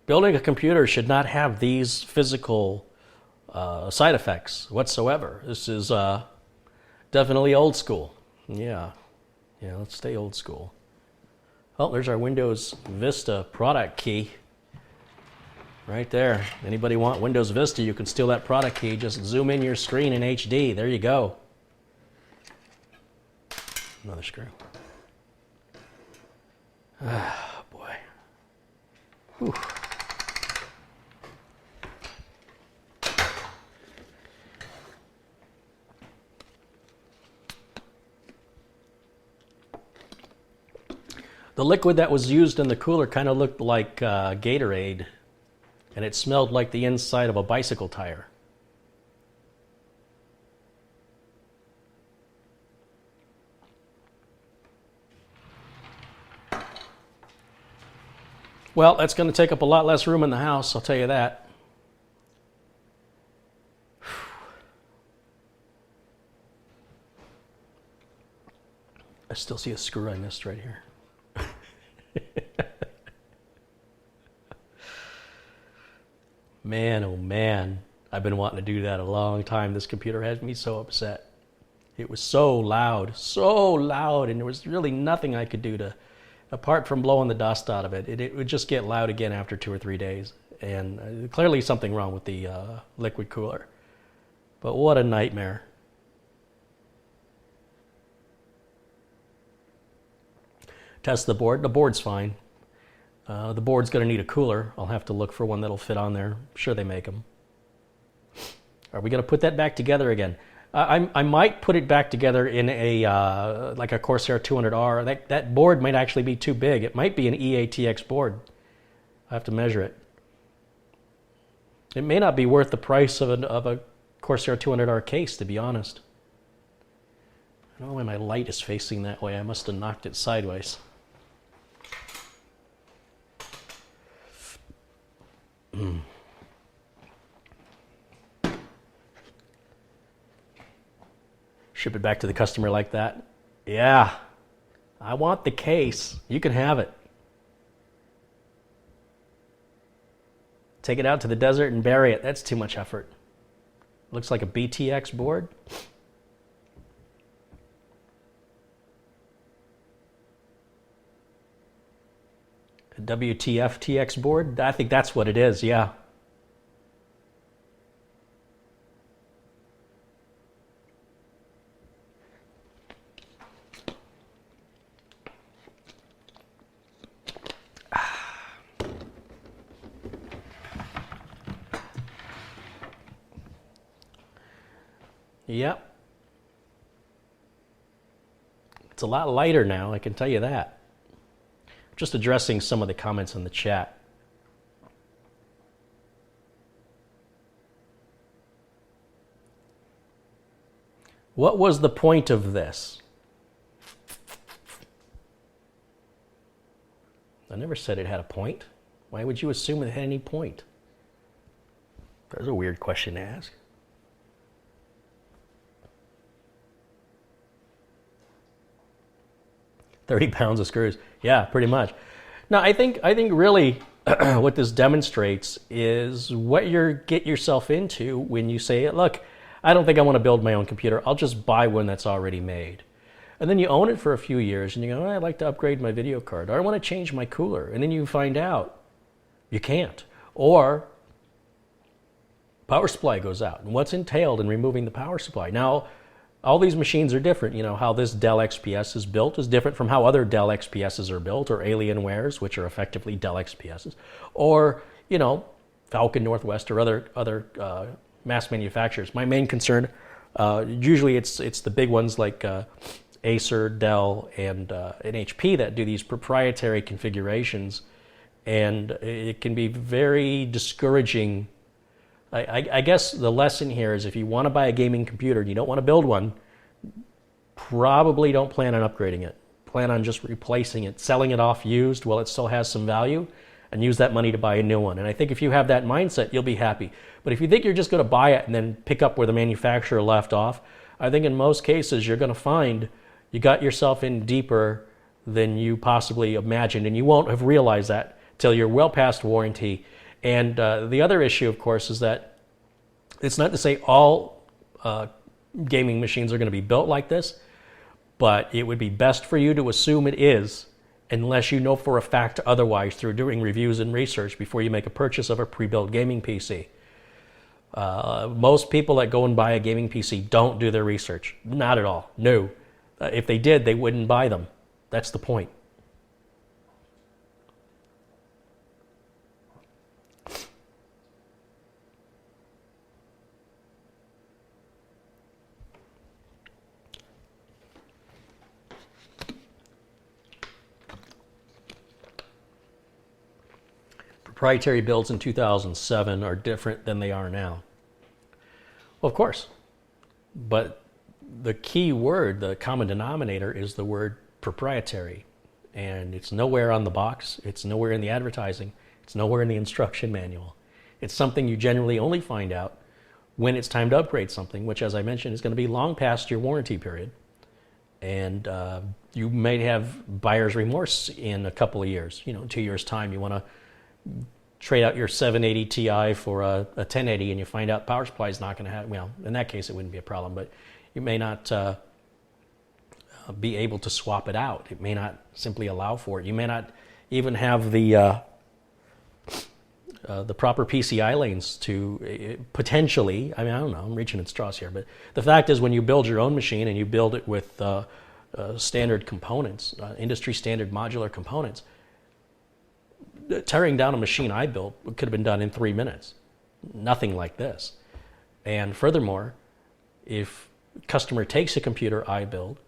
Building a computer should not have these physical side effects whatsoever. This is definitely old school. Yeah, let's stay old school. Oh, there's our Windows Vista product key. Right there. Anybody want Windows Vista, you can steal that product key. Just zoom in your screen in HD. There you go. Another screw. Ah, boy. Whew. The liquid that was used in the cooler kind of looked like Gatorade, and it smelled like the inside of a bicycle tire. Well, that's going to take up a lot less room in the house, I'll tell you that. I still see a screw I missed right here. Man, oh man, I've been wanting to do that a long time. This computer has me so upset. It was so loud, and there was really nothing I could do to, apart from blowing the dust out of it. It would just get loud again after 2 or 3 days. And clearly something wrong with the liquid cooler. But what a nightmare. Test the board. The board's fine. The board's going to need a cooler. I'll have to look for one that'll fit on there. I'm sure they make them. Are we going to put that back together again? I might put it back together in a like a Corsair 200R. That board might actually be too big. It might be an EATX board. I have to measure it. It may not be worth the price of a Corsair 200R case, to be honest. I don't know why my light is facing that way. I must have knocked it sideways. Ship it back to the customer like that? Yeah, I want the case. You can have it. Take it out to the desert and bury it. That's too much effort. Looks like a BTX board. A WTF TX board? I think that's what it is, yeah. Yep. It's a lot lighter now, I can tell you that. Just addressing some of the comments in the chat. What was the point of this? I never said it had a point. Why would you assume it had any point? That's a weird question to ask. 30 pounds of screws. Yeah, pretty much. Now, I think really what this demonstrates is what you get yourself into when you say, look, I don't think I want to build my own computer. I'll just buy one that's already made. And then you own it for a few years and you go, I'd like to upgrade my video card, or I want to change my cooler. And then you find out you can't. Or power supply goes out. And what's entailed in removing the power supply? Now, all these machines are different. You know, how this Dell XPS is built is different from how other Dell XPSs are built, or Alienwares, which are effectively Dell XPSs, or, you know, Falcon Northwest or other mass manufacturers. My main concern, usually it's the big ones like Acer, Dell, and HP that do these proprietary configurations, and it can be very discouraging. I guess the lesson here is if you want to buy a gaming computer and you don't want to build one, probably don't plan on upgrading it. Plan on just replacing it, selling it off used while it still has some value, and use that money to buy a new one. And I think if you have that mindset, you'll be happy. But if you think you're just going to buy it and then pick up where the manufacturer left off, I think in most cases you're going to find you got yourself in deeper than you possibly imagined, and you won't have realized that till you're well past warranty. And the other issue, of course, is that it's not to say all gaming machines are going to be built like this, but it would be best for you to assume it is, unless you know for a fact otherwise through doing reviews and research before you make a purchase of a pre-built gaming PC. Most people that go and buy a gaming PC don't do their research. Not at all. No. If they did, they wouldn't buy them. That's the point. Proprietary builds in 2007 are different than they are now. Well, of course. But the key word, the common denominator, is the word proprietary. And it's nowhere on the box. It's nowhere in the advertising. It's nowhere in the instruction manual. It's something you generally only find out when it's time to upgrade something, which, as I mentioned, is going to be long past your warranty period. And you may have buyer's remorse in a couple of years. In 2 years' time, you want to trade out your 780 Ti for a 1080, and you find out power supply is not going to have, well, in that case, it wouldn't be a problem, but you may not be able to swap it out. It may not simply allow for it. You may not even have the proper PCI lanes to potentially, I don't know, I'm reaching at straws here, but the fact is when you build your own machine and you build it with standard components, industry standard modular components, tearing down a machine I built could have been done in 3 minutes. Nothing like this. And furthermore, if a customer takes a computer I build,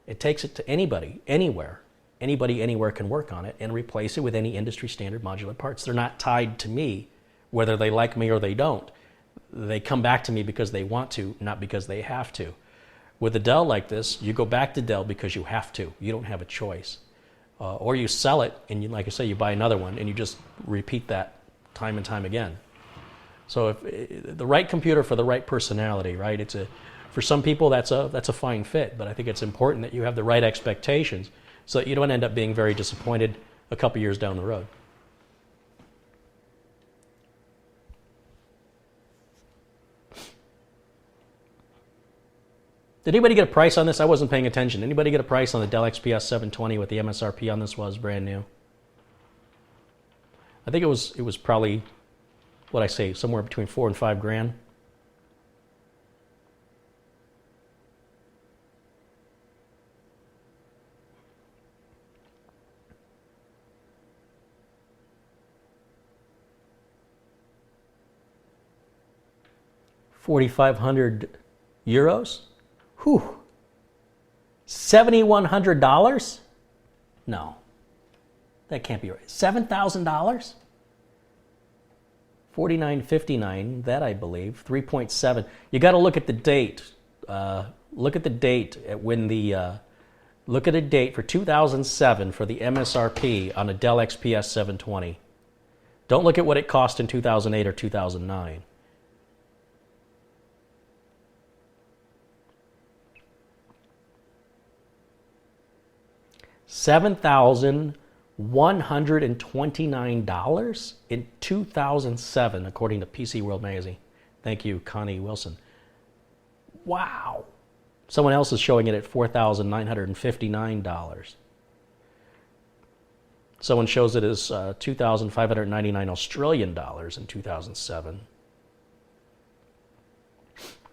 it takes it to anybody, anywhere. Anybody, anywhere can work on it and replace it with any industry standard modular parts. They're not tied to me, whether they like me or they don't. They come back to me because they want to, not because they have to. With a Dell like this, you go back to Dell because you have to. You don't have a choice. Or you sell it, and you, like I say, you buy another one, and you just repeat that time and time again. So if the right computer for the right personality, right? For some people, that's a fine fit, but I think it's important that you have the right expectations so that you don't end up being very disappointed a couple years down the road. Did anybody get a price on this? I wasn't paying attention. Anybody get a price on the Dell XPS 720 what the MSRP on this was brand new? I think it was probably, what I say, somewhere between $4,000 and $5,000. €4,500? Whew. $7,100? No. That can't be right. $7,000? $4,959, that I believe. 3.7. You got to look at the date. Look at the date at when the look at a date for 2007 for the MSRP on a Dell XPS 720. Don't look at what it cost in 2008 or 2009. $7,129 in 2007, according to PC World Magazine. Thank you, Connie Wilson. Wow. Someone else is showing it at $4,959. Someone shows it as 2,599 Australian dollars in 2007.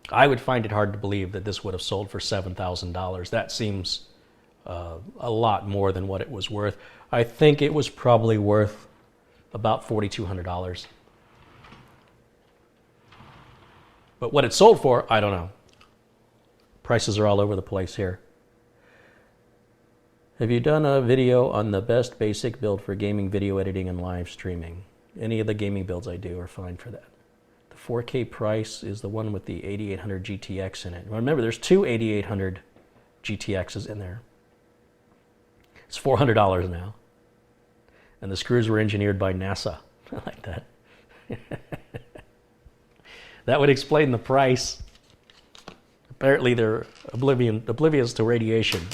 I would find it hard to believe that this would have sold for $7,000. That seems a lot more than what it was worth. I think it was probably worth about $4,200. But what it sold for, I don't know. Prices are all over the place here. Have you done a video on the best basic build for gaming video editing and live streaming? Any of the gaming builds I do are fine for that. The 4K price is the one with the 8800 GTX in it. Remember, there's two 8800 GTXs in there. It's $400 now. And the screws were engineered by NASA. I like that. That would explain the price. Apparently they're oblivious to radiation.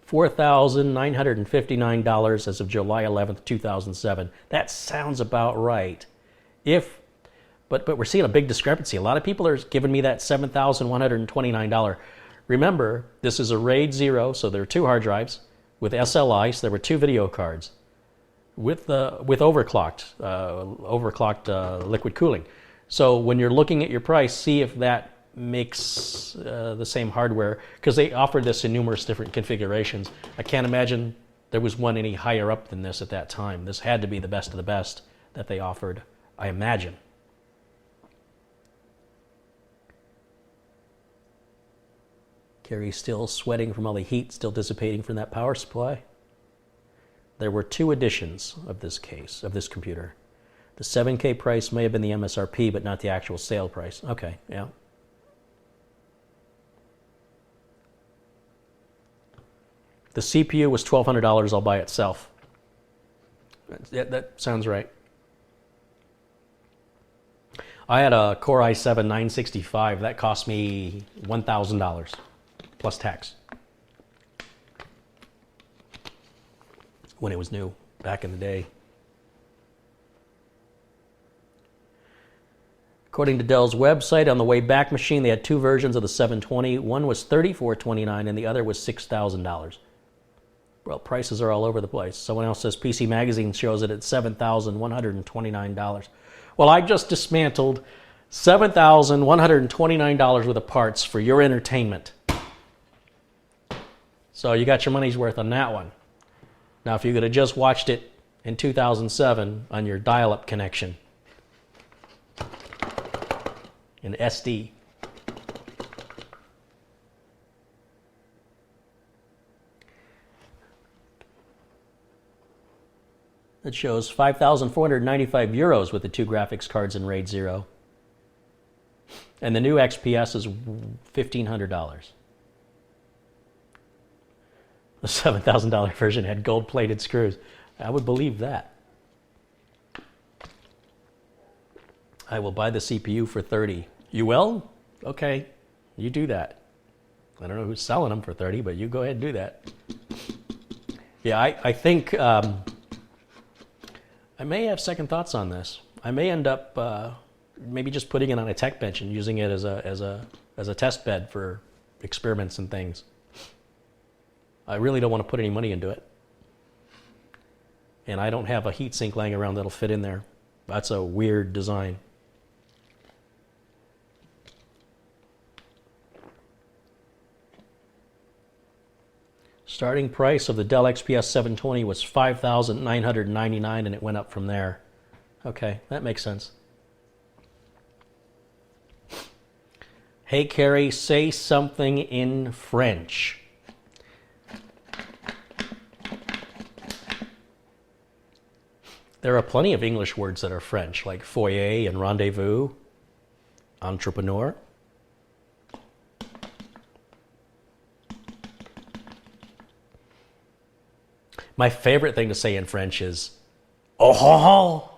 $4,959 as of July 11th, 2007. That sounds about right. But we're seeing a big discrepancy. A lot of people are giving me that $7,129. Remember, this is a RAID 0, so there are two hard drives with SLI, so there were two video cards with overclocked liquid cooling. So when you're looking at your price, see if that makes the same hardware, because they offered this in numerous different configurations. I can't imagine there was one any higher up than this at that time. This had to be the best of the best that they offered, I imagine. Carey's still sweating from all the heat still dissipating from that power supply. There were two editions of this case, of this computer. The 7K price may have been the MSRP, but not the actual sale price. Okay, yeah. The CPU was $1,200 all by itself. That sounds right. I had a Core i7 965. That cost me $1,000 plus tax when it was new back in the day. According to Dell's website, on the Wayback Machine, they had two versions of the 720. One was $3,429 and the other was $6,000. Well, prices are all over the place. Someone else says PC Magazine shows it at $7,129. Well, I just dismantled $7,129 worth of parts for your entertainment. So you got your money's worth on that one. Now, if you could have just watched it in 2007 on your dial-up connection in SD. It shows 5,495 euros with the two graphics cards in RAID 0. And the new XPS is $1,500. The $7,000 version had gold-plated screws. I would believe that. I will buy the CPU for $30. You will? Okay, you do that. I don't know who's selling them for $30, but you go ahead and do that. Yeah, I think I may have second thoughts on this. I may end up maybe just putting it on a tech bench and using it as a test bed for experiments and things. I really don't want to put any money into it. And I don't have a heatsink laying around that'll fit in there. That's a weird design. Starting price of the Dell XPS 720 was $5,999 and it went up from there. Okay, that makes sense. Hey Carey, say something in French. There are plenty of English words that are French, like foyer and rendezvous, entrepreneur. My favorite thing to say in French is, oh ho ho.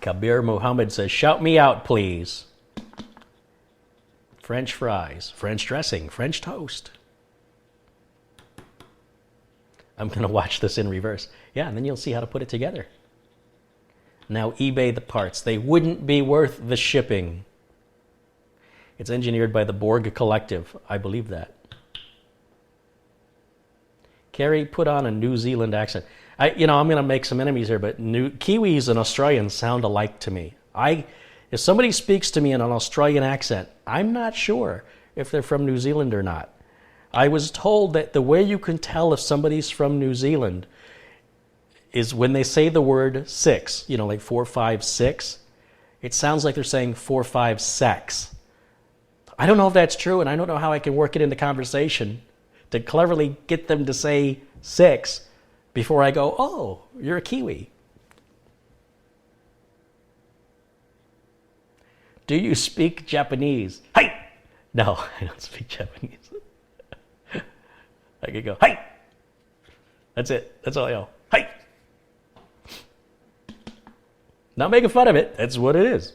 Kabir Muhammad says, shout me out, please. French fries, French dressing, French toast. I'm going to watch this in reverse. Yeah, and then you'll see how to put it together. Now eBay the parts. They wouldn't be worth the shipping. It's engineered by the Borg Collective. I believe that. Carey, put on a New Zealand accent. I'm going to make some enemies here, but Kiwis and Australians sound alike to me. If somebody speaks to me in an Australian accent, I'm not sure if they're from New Zealand or not. I was told that the way you can tell if somebody's from New Zealand is when they say the word six, like 4, 5, 6, it sounds like they're saying 4, 5, sex. I don't know if that's true, and I don't know how I can work it into conversation to cleverly get them to say 6 before I go, oh, you're a Kiwi. Do you speak Japanese? Hi! No, I don't speak Japanese. I could go, hi! That's it. That's all I know. Hi! Not making fun of it. That's what it is.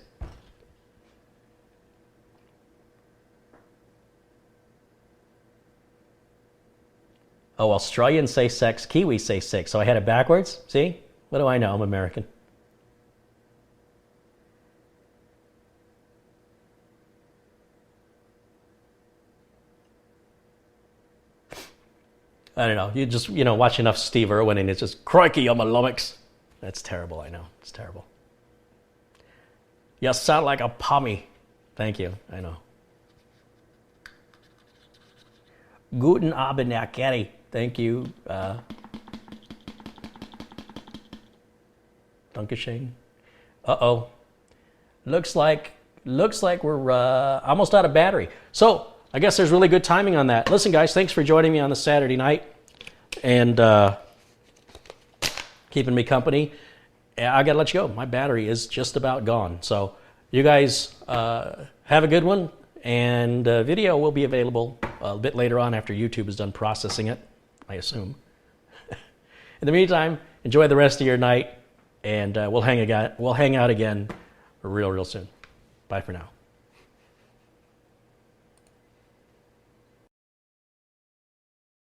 Oh, Australians say sex, Kiwis say six. So I had it backwards? See? What do I know? I'm American. I don't know. You just, watch enough Steve Irwin and it's just, crikey, I'm a lummox. That's terrible, I know. It's terrible. You sound like a pommy. Thank you, I know. Guten Abend, Herr Carey. Thank you. Dankeschön. Uh-oh. looks like we're almost out of battery. So I guess there's really good timing on that. Listen, guys, thanks for joining me on this Saturday night and keeping me company. I got to let you go. My battery is just about gone. So you guys have a good one. And video will be available a bit later on after YouTube is done processing it, I assume. In the meantime, enjoy the rest of your night, and we'll hang out again real soon. Bye for now.